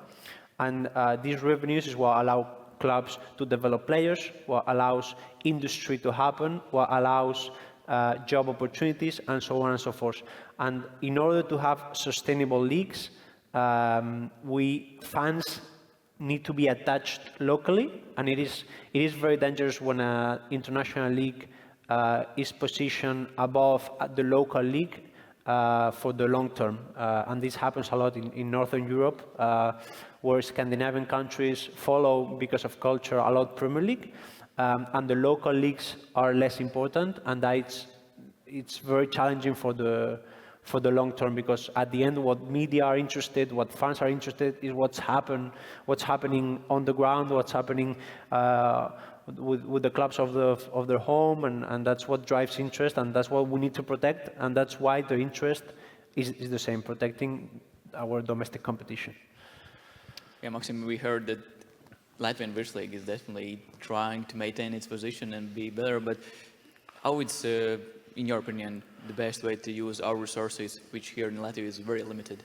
and these revenues is what allow clubs to develop players, what allows industry to happen, what allows job opportunities, and so on and so forth. And in order to have sustainable leagues, fans need to be attached locally, and it is very dangerous when an international league is positioned above the local league for the long term. And this happens a lot in Northern Europe, where Scandinavian countries follow, because of culture, a lot Premier League, and the local leagues are less important, and it's very challenging for the long term, because at the end, what media are interested, what fans are interested, is what's happening on the ground, what's happening with the clubs of their home, and that's what drives interest, and that's what we need to protect, and that's why the interest is the same, protecting our domestic competition. Yeah, Maksim, we heard that Latvian Virslīga is definitely trying to maintain its position and be better, but how it's, in your opinion, the best way to use our resources, which here in Latvia is very limited?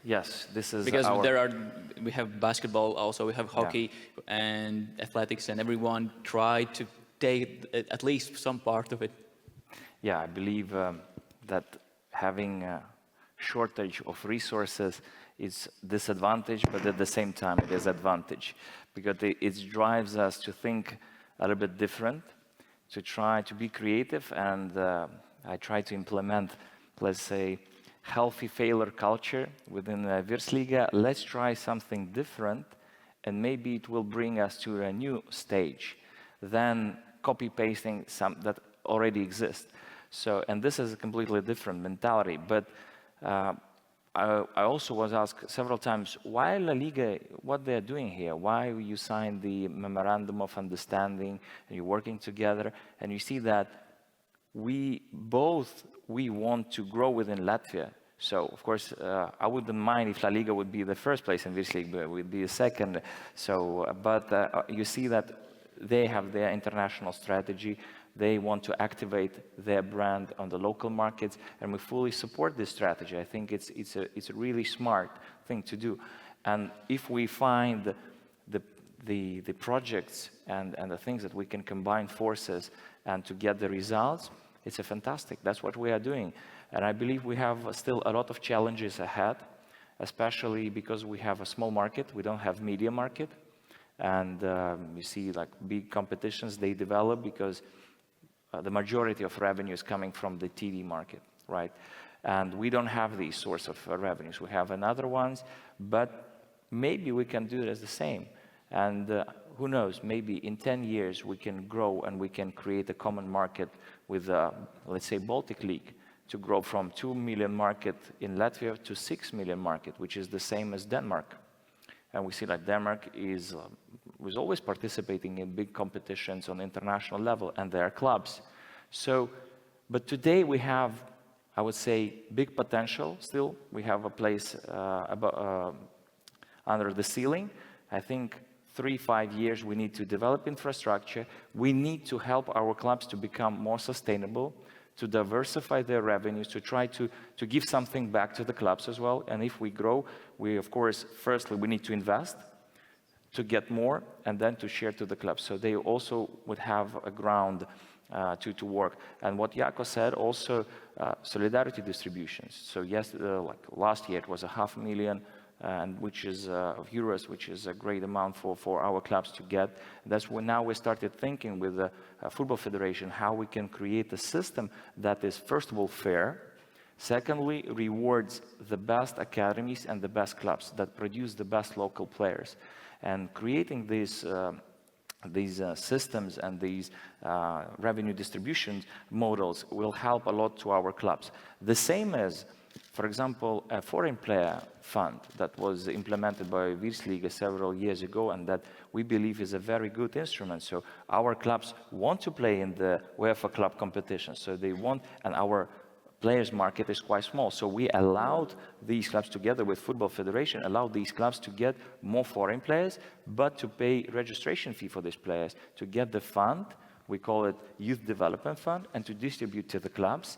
Yes, this is Because our... we have basketball, also we have hockey and athletics, and everyone try to take at least some part of it. Yeah, I believe that having a shortage of resources is disadvantage, but at the same time it is advantage, because it drives us to think a little bit different, to try to be creative, and I try to implement, let's say, healthy failure culture within Virsliga. Let's try something different, and maybe it will bring us to a new stage than copy-pasting some that already exists. So, and this is a completely different mentality. But I also was asked several times, why LaLiga, what they're doing here? Why you signed the memorandum of understanding and you're working together? And you see that we want to grow within Latvia. So, of course, I wouldn't mind if LaLiga would be the first place in Virslīga, would be the second. So, but you see that they have their international strategy. They want to activate their brand on the local markets, and we fully support this strategy. I think it's a really smart thing to do. And if we find the projects and the things that we can combine forces and to get the results, it's a fantastic. That's what we are doing. And I believe we have still a lot of challenges ahead, especially because we have a small market. We don't have media market. And you see like big competitions, they develop because the majority of revenue is coming from the TV market, right? And we don't have these source of revenues. We have another ones, but maybe we can do it as the same. And who knows, maybe in 10 years we can grow and we can create a common market with, let's say, Baltic League, to grow from 2 million market in Latvia to 6 million market, which is the same as Denmark. And we see that Denmark was always participating in big competitions on international level, and there are clubs. So, but today we have, I would say, big potential still. We have a place under the ceiling. I think 3-5 years we need to develop infrastructure. We need to help our clubs to become more sustainable, to diversify their revenues, to try to give something back to the clubs as well. And if we grow, we, of course, firstly, we need to invest to get more, and then to share to the clubs. So they also would have a ground to work. And what Jacco said, also solidarity distributions. So yes, like last year it was 500,000 and which is euros, which is a great amount for our clubs to get. That's when now we started thinking with the Football Federation how we can create a system that is, first of all, fair, secondly, rewards the best academies and the best clubs that produce the best local players. And creating these systems and these revenue distribution models will help a lot to our clubs. The same as, for example, a foreign player fund that was implemented by Virslīga several years ago, and that we believe is a very good instrument. So our clubs want to play in the UEFA club competition. So they want, and our players market is quite small. So we allowed these clubs, together with Football Federation, allowed these clubs to get more foreign players, but to pay registration fee for these players, to get the fund, we call it Youth Development Fund, and to distribute to the clubs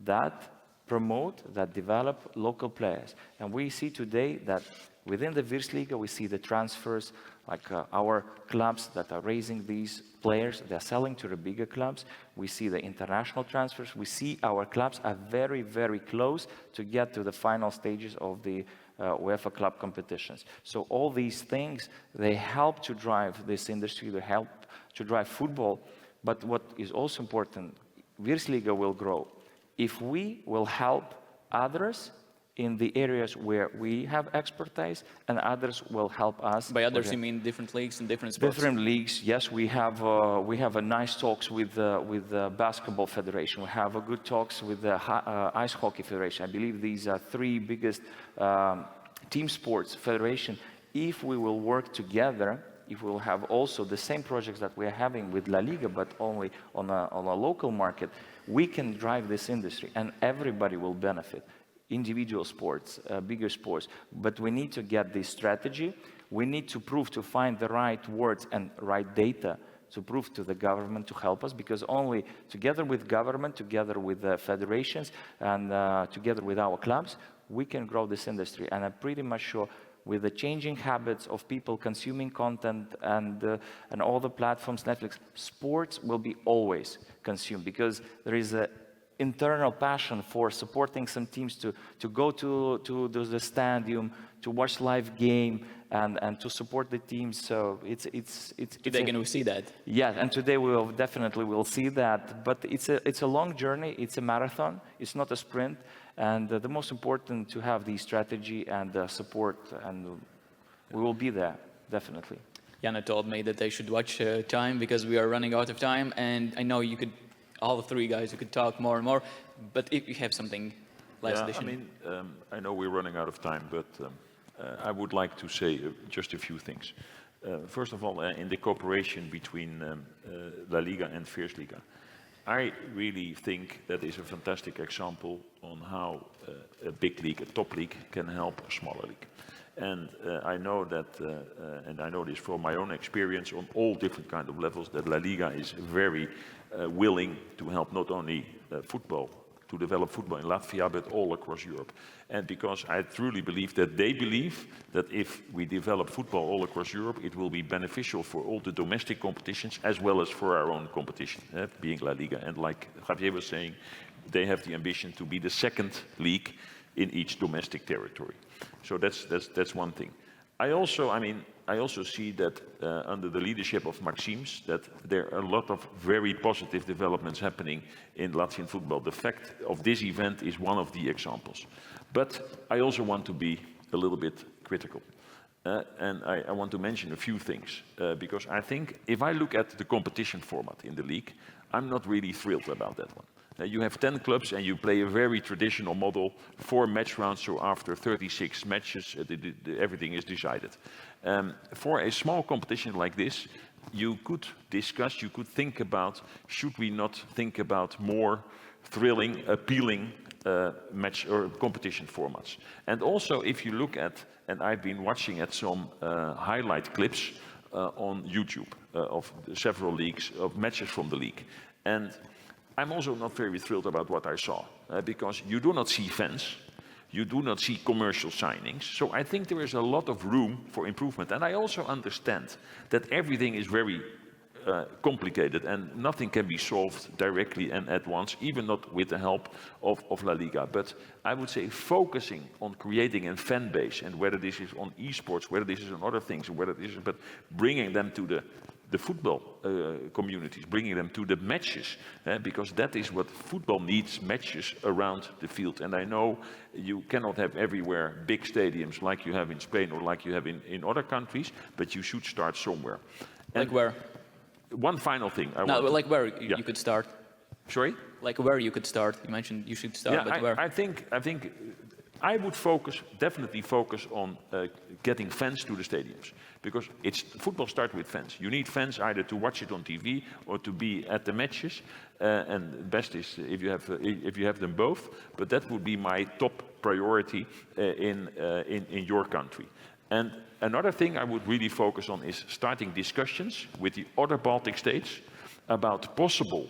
that promote, that develop local players. And we see today that within the Virslīga, we see the transfers, like our clubs that are raising these players, they're selling to the bigger clubs. We see the international transfers. We see our clubs are very, very close to get to the final stages of the UEFA club competitions. So all these things, they help to drive this industry, they help to drive football. But what is also important, Virslīga will grow if we will help others in the areas where we have expertise, and others will help us. By others, you mean different leagues and different sports? Different leagues, yes. We have a nice talks with the Basketball Federation. We have a good talks with the Ice Hockey Federation. I believe these are 3 biggest team sports federation. If we will work together, if we will have also the same projects that we are having with LaLiga, but only on a local market, we can drive this industry, and everybody will benefit. Individual sports, bigger sports, but we need to get this strategy. we need to prove, to find the right words and right data to prove to the government to help us, because only together with government, together with the federations, and together with our clubs, we can grow this industry. And I'm pretty much sure with the changing habits of people consuming content and all the platforms, Netflix, sports will be always consumed, because there is a internal passion for supporting some teams to go to the stadium, to watch live game, and to support the teams. So it's Today can we see that? Yeah, and today we will definitely see that. But it's a long journey. It's a marathon. It's not a sprint. And the most important to have the strategy and the support, and we will be there definitely. Jana told me that they should watch time because we are running out of time, and I know you could, all the three guys, you could talk more and more. But if you have something last addition. I mean, I know we're running out of time, but I would like to say just a few things. First of all, in the cooperation between LaLiga and Virslīga, I really think that is a fantastic example on how a big league, a top league, can help a smaller league. And I know that, and I know this from my own experience on all different kind of levels, that LaLiga is very willing to help not only football, to develop football in Latvia, but all across Europe. And because I truly believe that they believe that if we develop football all across Europe, it will be beneficial for all the domestic competitions as well as for our own competition, being La Liga. And like Javier was saying, they have the ambition to be the second league in each domestic territory. So that's one thing. I also see that under the leadership of Maksims, that there are a lot of very positive developments happening in Latvian football. The fact of this event is one of the examples. But I also want to be a little bit critical. And I want to mention a few things, because I think if I look at the competition format in the league, I'm not really thrilled about that one. You have 10 clubs and you play a very traditional model, 4 match rounds, so after 36 matches, everything is decided. For a small competition like this, you could discuss, you could think about, should we not think about more thrilling, appealing match or competition formats? And also, if you look at, and I've been watching at some highlight clips on YouTube of several leagues, of matches from the league. And I'm also not very thrilled about what I saw, because you do not see fans, you do not see commercial signings. So I think there is a lot of room for improvement. And I also understand that everything is very complicated and nothing can be solved directly and at once, even not with the help of La Liga. But I would say focusing on creating a fan base, and whether this is on esports, whether this is on other things, whether this is, but bringing them to the football communities, bringing them to the matches, because that is what football needs, matches around the field. And I know you cannot have everywhere big stadiums like you have in Spain or like you have in other countries, but you should start somewhere. And like where? One final thing. Like where you could start. Sorry? Like where you could start. You mentioned you should start, but where? I think I would definitely focus on getting fans to the stadiums, because football starts with fans. You need fans either to watch it on TV or to be at the matches, and best is if you have them both. But that would be my top priority in your country. And another thing I would really focus on is starting discussions with the other Baltic states about possible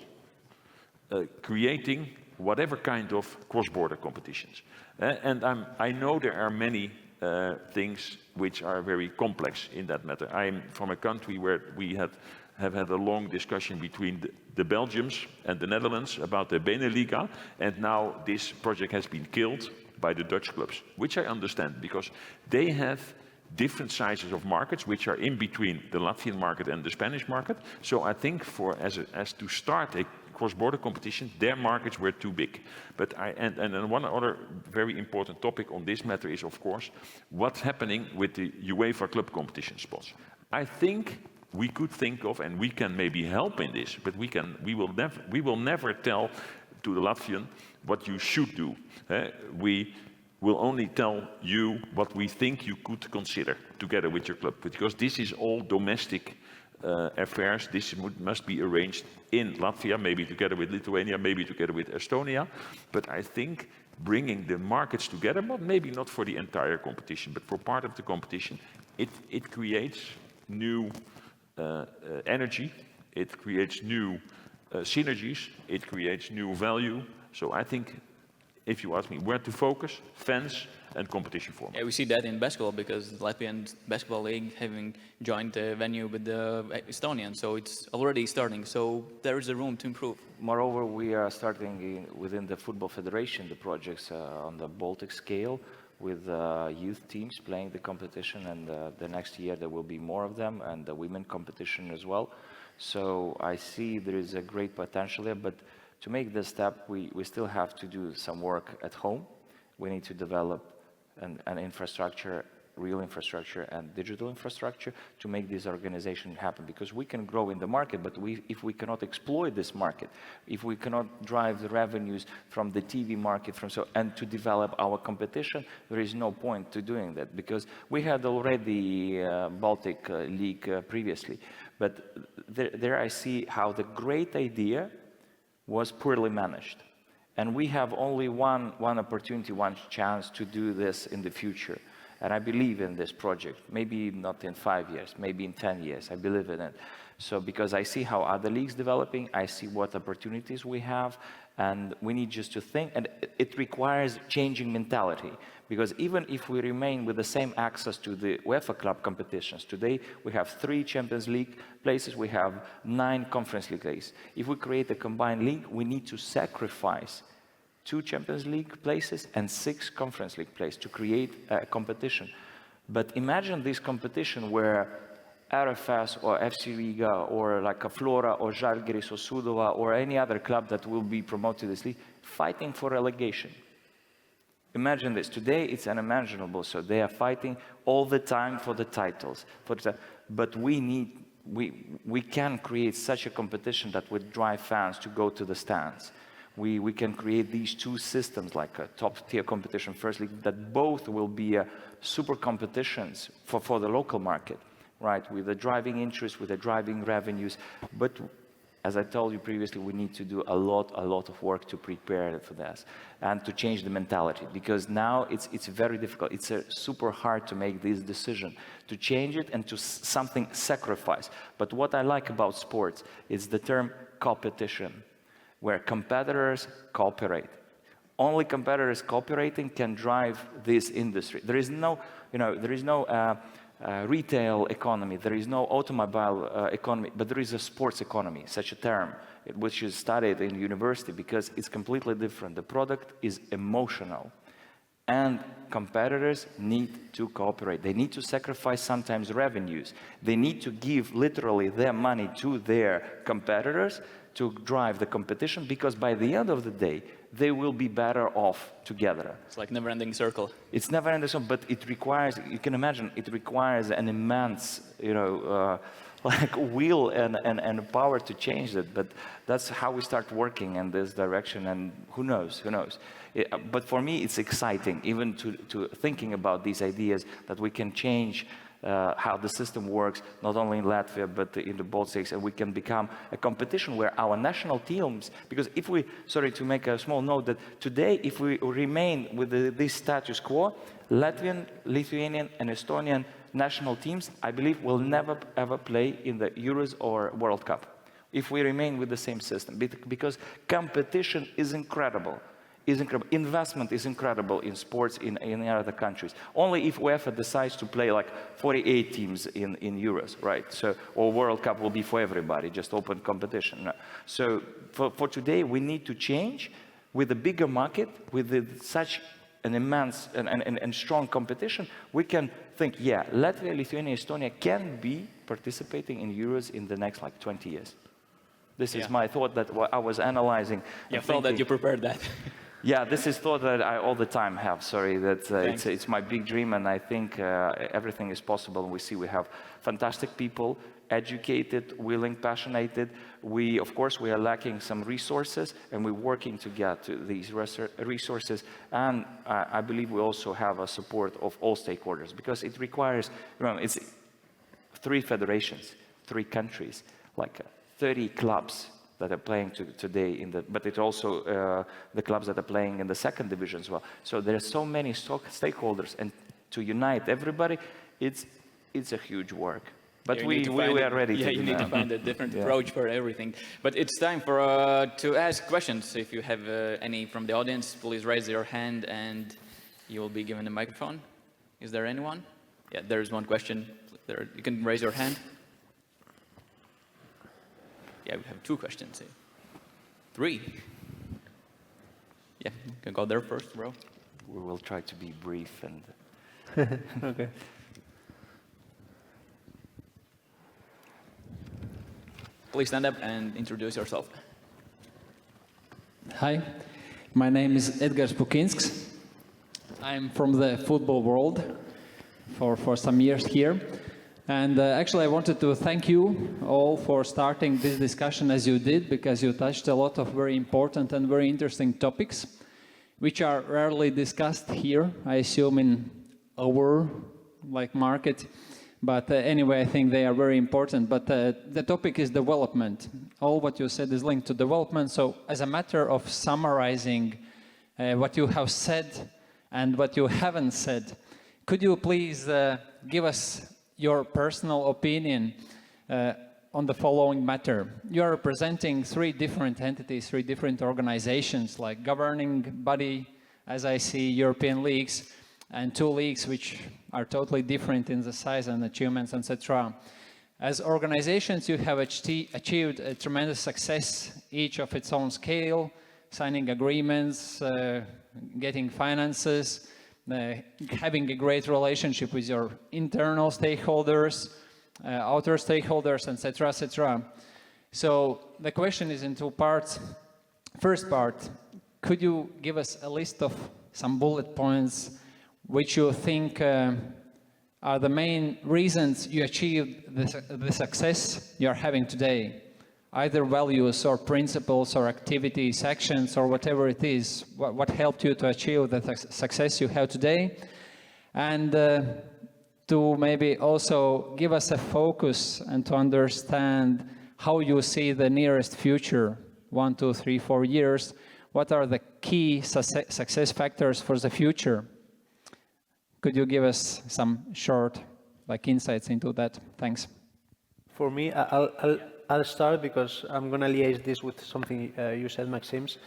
creating whatever kind of cross-border competitions. And I know there are many things which are very complex in that matter. I'm from a country where we have had a long discussion between the Belgians and the Netherlands about the Beneliga, and now this project has been killed by the Dutch clubs, which I understand, because they have different sizes of markets which are in between the Latvian market and the Spanish market. So I think as to start a cross-border competition, their markets were too big. But and one other very important topic on this matter is, of course, what's happening with the UEFA club competition spots. I think we could think of, and we can maybe help in this, but we will never tell to the Latvian what you should do. We will only tell you what we think you could consider together with your club, because this is all domestic affairs. This must be arranged in Latvia, maybe together with Lithuania, maybe together with Estonia. But I think bringing the markets together, but maybe not for the entire competition, but for part of the competition, it creates new energy, it creates new synergies, it creates new value. So I think, if you ask me where to focus, fans and competition format. Yeah, we see that in basketball because the Latvian Basketball League having joined the venue with the Estonian, so it's already starting. So there is a room to improve. Moreover, we are starting within the Football Federation the projects on the Baltic scale with youth teams playing the competition, and the next year there will be more of them, and the women competition as well. So I see there is a great potential there, but to make this step, we still have to do some work at home. We need to develop an infrastructure, real infrastructure and digital infrastructure to make this organization happen, because we can grow in the market, but if we cannot exploit this market, if we cannot drive the revenues from the TV market and to develop our competition, there is no point to doing that, because we had already Baltic League previously, but there I see how the great idea was poorly managed. And we have only one opportunity, one chance to do this in the future. And I believe in this project, maybe not in 5 years, maybe in 10 years, I believe in it. So because I see how other leagues developing, I see what opportunities we have, and we need just to think, and it requires changing mentality. Because even if we remain with the same access to the UEFA club competitions, today we have 3 Champions League places, we have 9 Conference League places. If we create a combined league, we need to sacrifice 2 Champions League places and 6 Conference League places to create a competition. But imagine this competition where RFS or FC Riga or like a Flora or Žalgiris or Sūduva or any other club that will be promoted this league fighting for relegation. Imagine this. Today it's unimaginable. So they are fighting all the time for the titles. But we can create such a competition that would drive fans to go to the stands. We can create these 2 systems, like a top-tier competition, first league, that both will be super competitions for the local market, right? With the driving interest, with the driving revenues. But as I told you previously, we need to do a lot of work to prepare for this and to change the mentality, because now it's very difficult. It's super hard to make this decision, to change it and to something sacrifice. But what I like about sports is the term competition, where competitors cooperate. Only competitors cooperating can drive this industry. There is no, retail economy, there is no automobile economy, but there is a sports economy, such a term, which is studied in university, because it's completely different. The product is emotional, and competitors need to cooperate. They need to sacrifice sometimes revenues. They need to give literally their money to their competitors to drive the competition, because by the end of the day, they will be better off together. It's like never-ending circle. It's never-ending circle, but it requires, you can imagine, it requires an immense, like will and power to change it. But that's how we start working in this direction, and who knows? But for me, it's exciting, even to thinking about these ideas, that we can change how the system works, not only in Latvia, but in the Baltics, and we can become a competition where our national teams, because if we, sorry to make a small note, that today, if we remain with this status quo, Latvian, Lithuanian, and Estonian national teams, I believe, will never ever play in the Euros or World Cup, if we remain with the same system, because competition is incredible. Investment is incredible in sports in other countries. Only if UEFA decides to play like 48 teams in Euros, right? So, or World Cup will be for everybody, just open competition. No. So for today, we need to change with a bigger market, with such an immense and strong competition. We can think, yeah, Latvia, Lithuania, Estonia can be participating in Euros in the next like 20 years. This is my thought that I was analyzing. Yeah, I felt that you prepared that. Yeah, this is thought that I all the time have. Sorry, that it's my big dream, and I think everything is possible. We see we have fantastic people, educated, willing, passionate. Of course, we are lacking some resources, and we're working to get to these resources. And I believe we also have a support of all stakeholders, because it requires, it's 3 federations. 3 countries, like 30 clubs that are playing today but it's also the clubs that are playing in the 2nd division as well. So there are so many stakeholders, and to unite everybody, it's a huge work. But Yeah, we are ready to do you need to that. find a different approach for everything. But it's time for to ask questions. If you have any from the audience, please raise your hand and you will be given a microphone. Is there anyone? Yeah, there is one question. There, you can raise your hand. Yeah, we have 2 questions here. 3. Yeah, you can go there first, bro. We will try to be brief and... Okay. Please stand up and introduce yourself. Hi, my name is Edgar Spukinsks. I'm from the football world for some years here. And actually, I wanted to thank you all for starting this discussion as you did, because you touched a lot of very important and very interesting topics, which are rarely discussed here, I assume, in our market. But anyway, I think they are very important. But the topic is development. All what you said is linked to development. So as a matter of summarizing what you have said and what you haven't said, could you please give us your personal opinion on the following matter? You are representing 3 different entities, 3 different organizations, like governing body, as I see, European leagues, and 2 leagues which are totally different in the size and achievements, etc. As organizations, you have achieved a tremendous success, each of its own scale, signing agreements, getting finances, having a great relationship with your internal stakeholders, outer stakeholders, etc., etc. So the question is in 2 parts. First part, could you give us a list of some bullet points which you think are the main reasons you achieved the success you are having today? Either values or principles or activities, actions, or whatever it is. What helped you to achieve the success you have today? And to maybe also give us a focus and to understand how you see the nearest future, 1, 2, 3, 4 years. What are the key success factors for the future? Could you give us some short insights into that? Thanks. For me, I'll start because I'm going to liaise this with something you said, Maksims.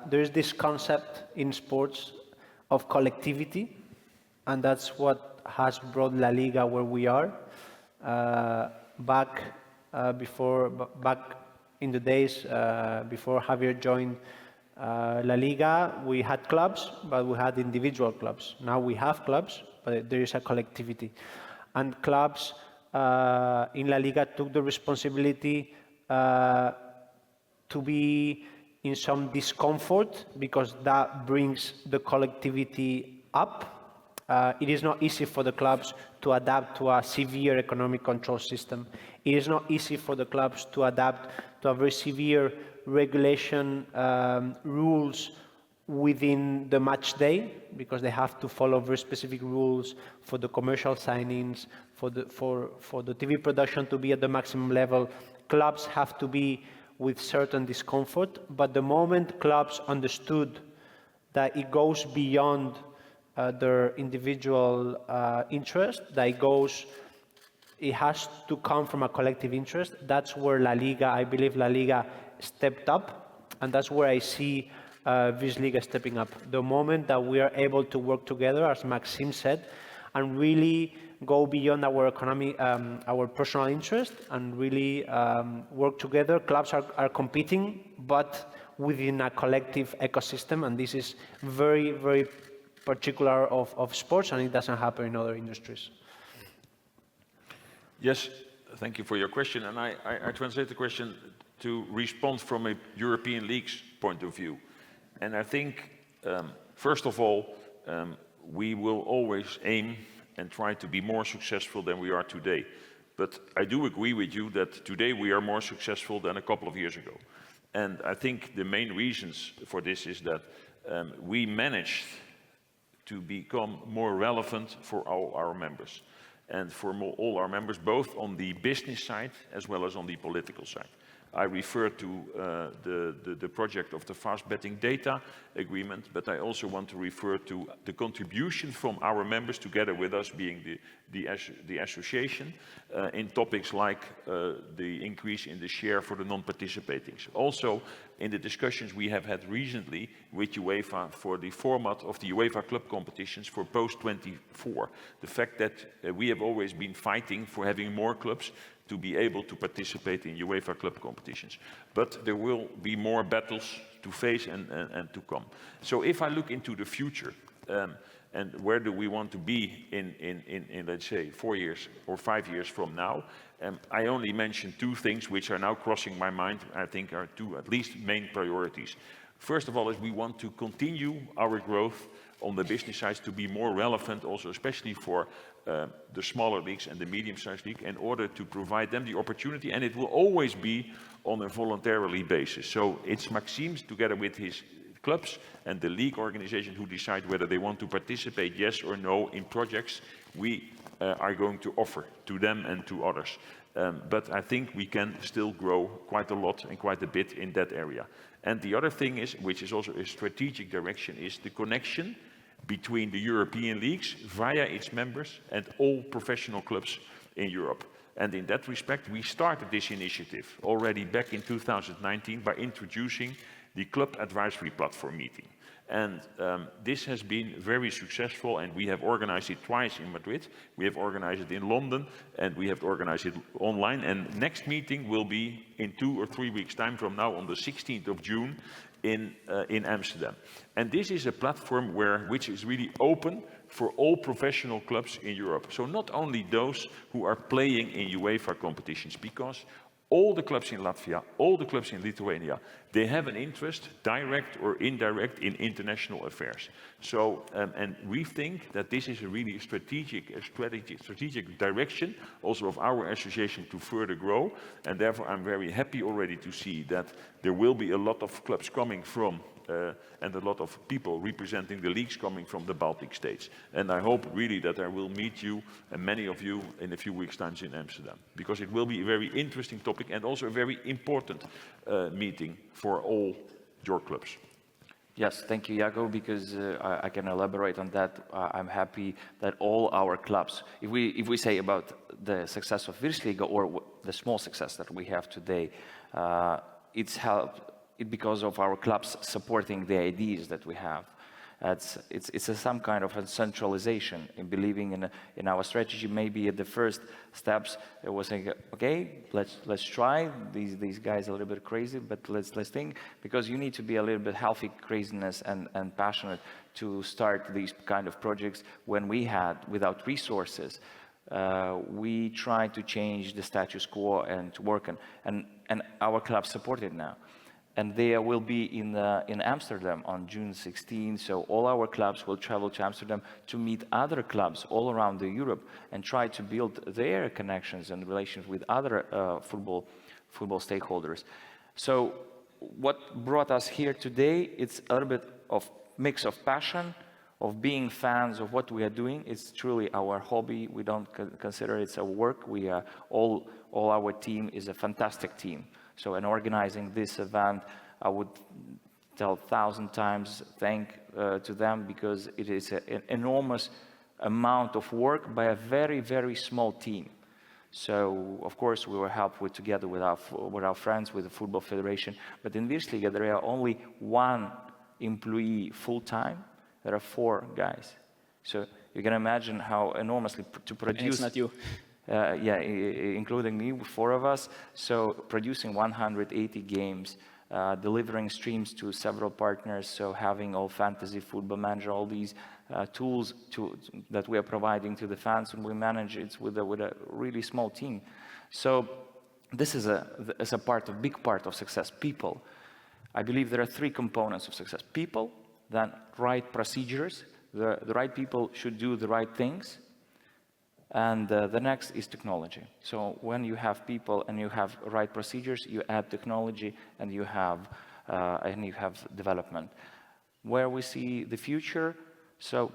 There is this concept in sports of collectivity, and that's what has brought LaLiga where we are. Back in the days before Javier joined LaLiga, we had clubs, but we had individual clubs. Now we have clubs, but there is a collectivity. And clubs in LaLiga took the responsibility to be in some discomfort because that brings the collectivity up. It is not easy for the clubs to adapt to a severe economic control system. It is not easy for the clubs to adapt to a very severe regulation rules within the match day, because they have to follow very specific rules for the commercial signings, for the TV production to be at the maximum level. Clubs have to be with certain discomfort, but the moment clubs understood that it goes beyond their individual interest, that it has to come from a collective interest. That's where I believe LaLiga stepped up, and that's where I see Virslīga stepping up. The moment that we are able to work together, as Maksims said, and really go beyond our economy, our personal interest, and really work together. Clubs are competing, but within a collective ecosystem, and this is very, very particular of sports, and it doesn't happen in other industries. Yes, thank you for your question, and I translate the question to respond from a European league's point of view. And I think, first of all, we will always aim and try to be more successful than we are today. But I do agree with you that today we are more successful than a couple of years ago. And I think the main reasons for this is that we managed to become more relevant for our members. and for all our members, both on the business side as well as on the political side. I refer to the project of the fast betting data agreement, but I also want to refer to the contribution from our members together with us being the association in topics like the increase in the share for the non-participating. Also in the discussions we have had recently with UEFA for the format of the UEFA club competitions for post-24. The fact that we have always been fighting for having more clubs to be able to participate in UEFA club competitions. But there will be more battles to face and to come. So if I look into the future, and where do we want to be in let's say, 4 years or 5 years from now, I only mention two things which are now crossing my mind, I think are two at least main priorities. First of all is we want to continue our growth on the business side to be more relevant also, especially for the smaller leagues and the medium-sized league, in order to provide them the opportunity, and it will always be on a voluntarily basis. So it's Maksims together with his clubs and the league organization who decide whether they want to participate, yes or no, in projects we are going to offer to them and to others. But I think we can still grow quite a lot and quite a bit in that area. And the other thing is, which is also a strategic direction, is the connection between the European leagues via its members and all professional clubs in Europe. And in that respect, we started this initiative already back in 2019 by introducing the Club Advisory Platform meeting. And this has been very successful, and we have organized it twice in Madrid. We have organized it in London, and we have organized it online. And next meeting will be in 2 or 3 weeks' time from now on the 16th of June in Amsterdam. And this is a platform which is really open for all professional clubs in Europe. So not only those who are playing in UEFA competitions, because all the clubs in Latvia, all the clubs in Lithuania, they have an interest, direct or indirect, in international affairs. So, and we think that this is a really strategic direction also of our association to further grow. And therefore, I'm very happy already to see that there will be a lot of clubs coming from and a lot of people representing the leagues coming from the Baltic states. And I hope really that I will meet you and many of you in a few weeks' time in Amsterdam, because it will be a very interesting topic and also a very important meeting for all your clubs. Yes, thank you, Jacco, because I can elaborate on that. I'm happy that all our clubs, if we say about the success of Virslīga or the small success that we have today, it's helped because of our clubs supporting the ideas that we have. It's some kind of a centralization in believing in our strategy. Maybe at the first steps it was like, okay, let's try. These guys are a little bit crazy, but let's think, because you need to be a little bit healthy craziness and passionate to start these kind of projects. When we had without resources, we tried to change the status quo and to work and our club supported now. And they will be in Amsterdam on June 16. So all our clubs will travel to Amsterdam to meet other clubs all around Europe and try to build their connections and relations with other football stakeholders. So what brought us here today, it's a little bit of mix of passion, of being fans of what we are doing. It's truly our hobby. We don't consider it's a work. We are all our team is a fantastic team. So in organizing this event, I would tell 1,000 times thank to them, because it is an enormous amount of work by a very, very small team. So of course we were helped together with our friends, with the Football Federation. But in Virslīga there are only 1 employee full-time. There are 4 guys. So you can imagine how enormously to produce. And it's not you. Yeah, including me, 4 of us. So producing 180 games, delivering streams to several partners, so having all fantasy, football manager, all these tools that we are providing to the fans, and we manage it with a really small team. So this is a big part of success. People. I believe there are 3 components of success. People, then right procedures. The right people should do the right things. And the next is technology. So when you have people and you have right procedures, you add technology and you have development. Where we see the future, so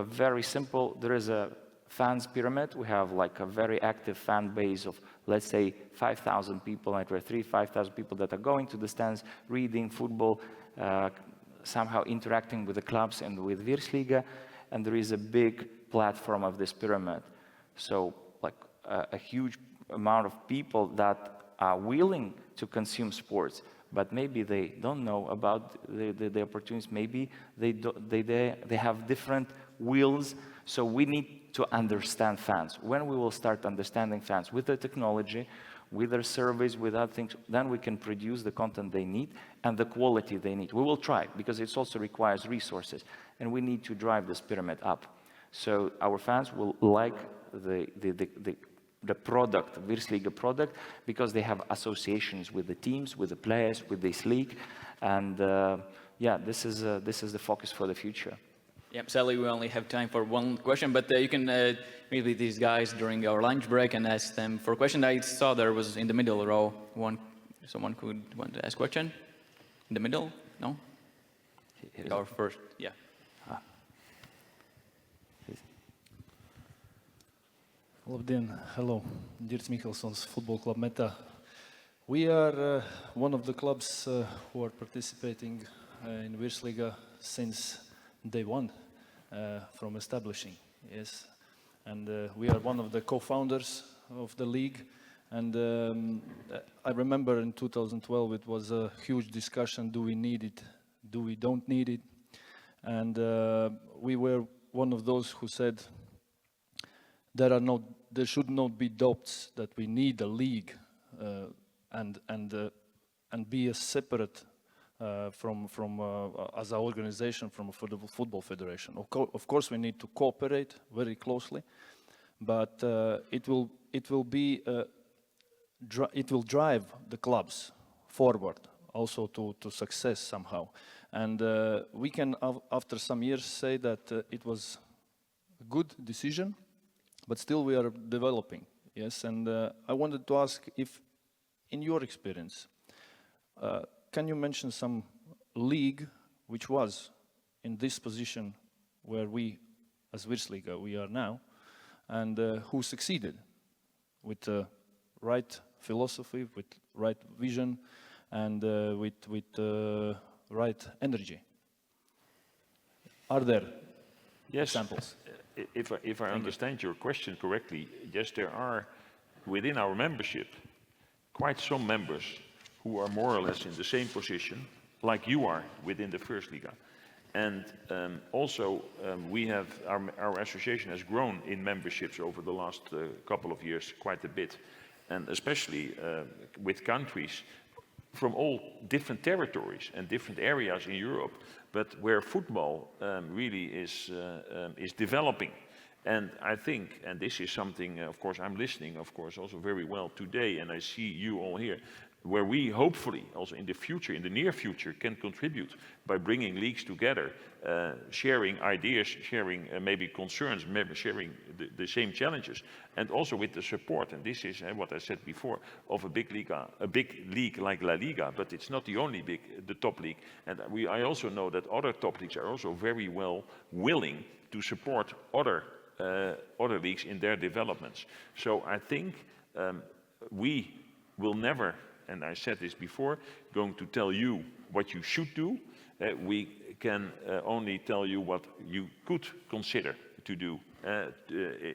very simple. There is a fans pyramid. We have like a very active fan base of, let's say, 5,000 people, like 5,000 people that are going to the stands, reading football, somehow interacting with the clubs and with Virslīga, and there is a big platform of this pyramid. So like a huge amount of people that are willing to consume sports, but maybe they don't know about the opportunities. Maybe they have different wills. So we need to understand fans. When we will start understanding fans with the technology, with their surveys, with other things, then we can produce the content they need and the quality they need. We will try, because it also requires resources, and we need to drive this pyramid up. So our fans will like the product, Virslīga product, because they have associations with the teams, with the players, with this league, and yeah, this is the focus for the future. Yeah, sadly, we only have time for one question, but you can meet with these guys during our lunch break and ask them for a question. I saw there was in the middle row someone could want to ask a question. In the middle? No? Our first, yeah. Labdien, hello, Dirts Mihelsons, Football Club Meta. We are one of the clubs who are participating in Virslīga since day one from establishing, yes. And we are one of the co-founders of the league. And I remember in 2012 it was a huge discussion, do we need it, do we don't need it? And we were one of those who said there should not be doubts that we need a league and be a separate from as an organization for the Football Federation. Of course, we need to cooperate very closely, but it will drive the clubs forward, also to success somehow. And we can, after some years, say that it was a good decision, but still we are developing. Yes, and I wanted to ask if, in your experience, can you mention some league which was in this position where we, as Virslīga, we are now, and who succeeded with the right philosophy, with right vision, and with right energy? Are there examples? If I understand your question correctly, yes, there are within our membership quite some members who are more or less in the same position like you are within the Virslīga. And also we have, our association has grown in memberships over the last couple of years quite a bit, and especially with countries from all different territories and different areas in Europe, but where football really is developing. And I think, and this is something, of course, I'm listening, of course, also very well today, and I see you all here, where we hopefully also in the future, in the near future, can contribute by bringing leagues together, sharing ideas, sharing maybe concerns, maybe sharing the same challenges, and also with the support. And this is what I said before, of a big league like LaLiga, but it's not the only the top league. And I also know that other top leagues are also very well willing to support other leagues in their developments. So I think we will never, and I said this before, going to tell you what you should do. We can only tell you what you could consider to do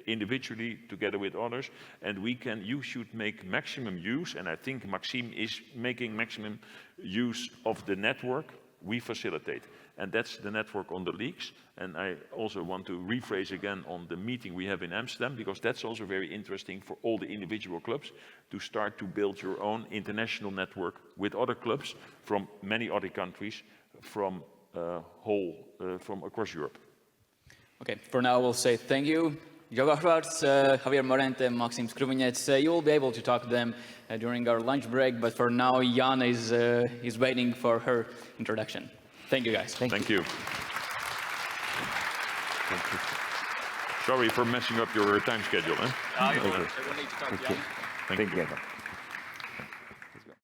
individually, together with others, and you should make maximum use, and I think Maksims is making maximum use of the network we facilitate. And that's the network on the leagues. And I also want to rephrase again on the meeting we have in Amsterdam, because that's also very interesting for all the individual clubs to start to build your own international network with other clubs from many other countries, from across Europe. Okay, for now we'll say thank you. Jacco, Javier, Morente, Maksims, Krivuņecs. You will be able to talk to them during our lunch break, but for now Jana is waiting for her introduction. Thank you, guys. Thank you. Sorry for messing up your time schedule. I will need to talk to Jana. Thank you.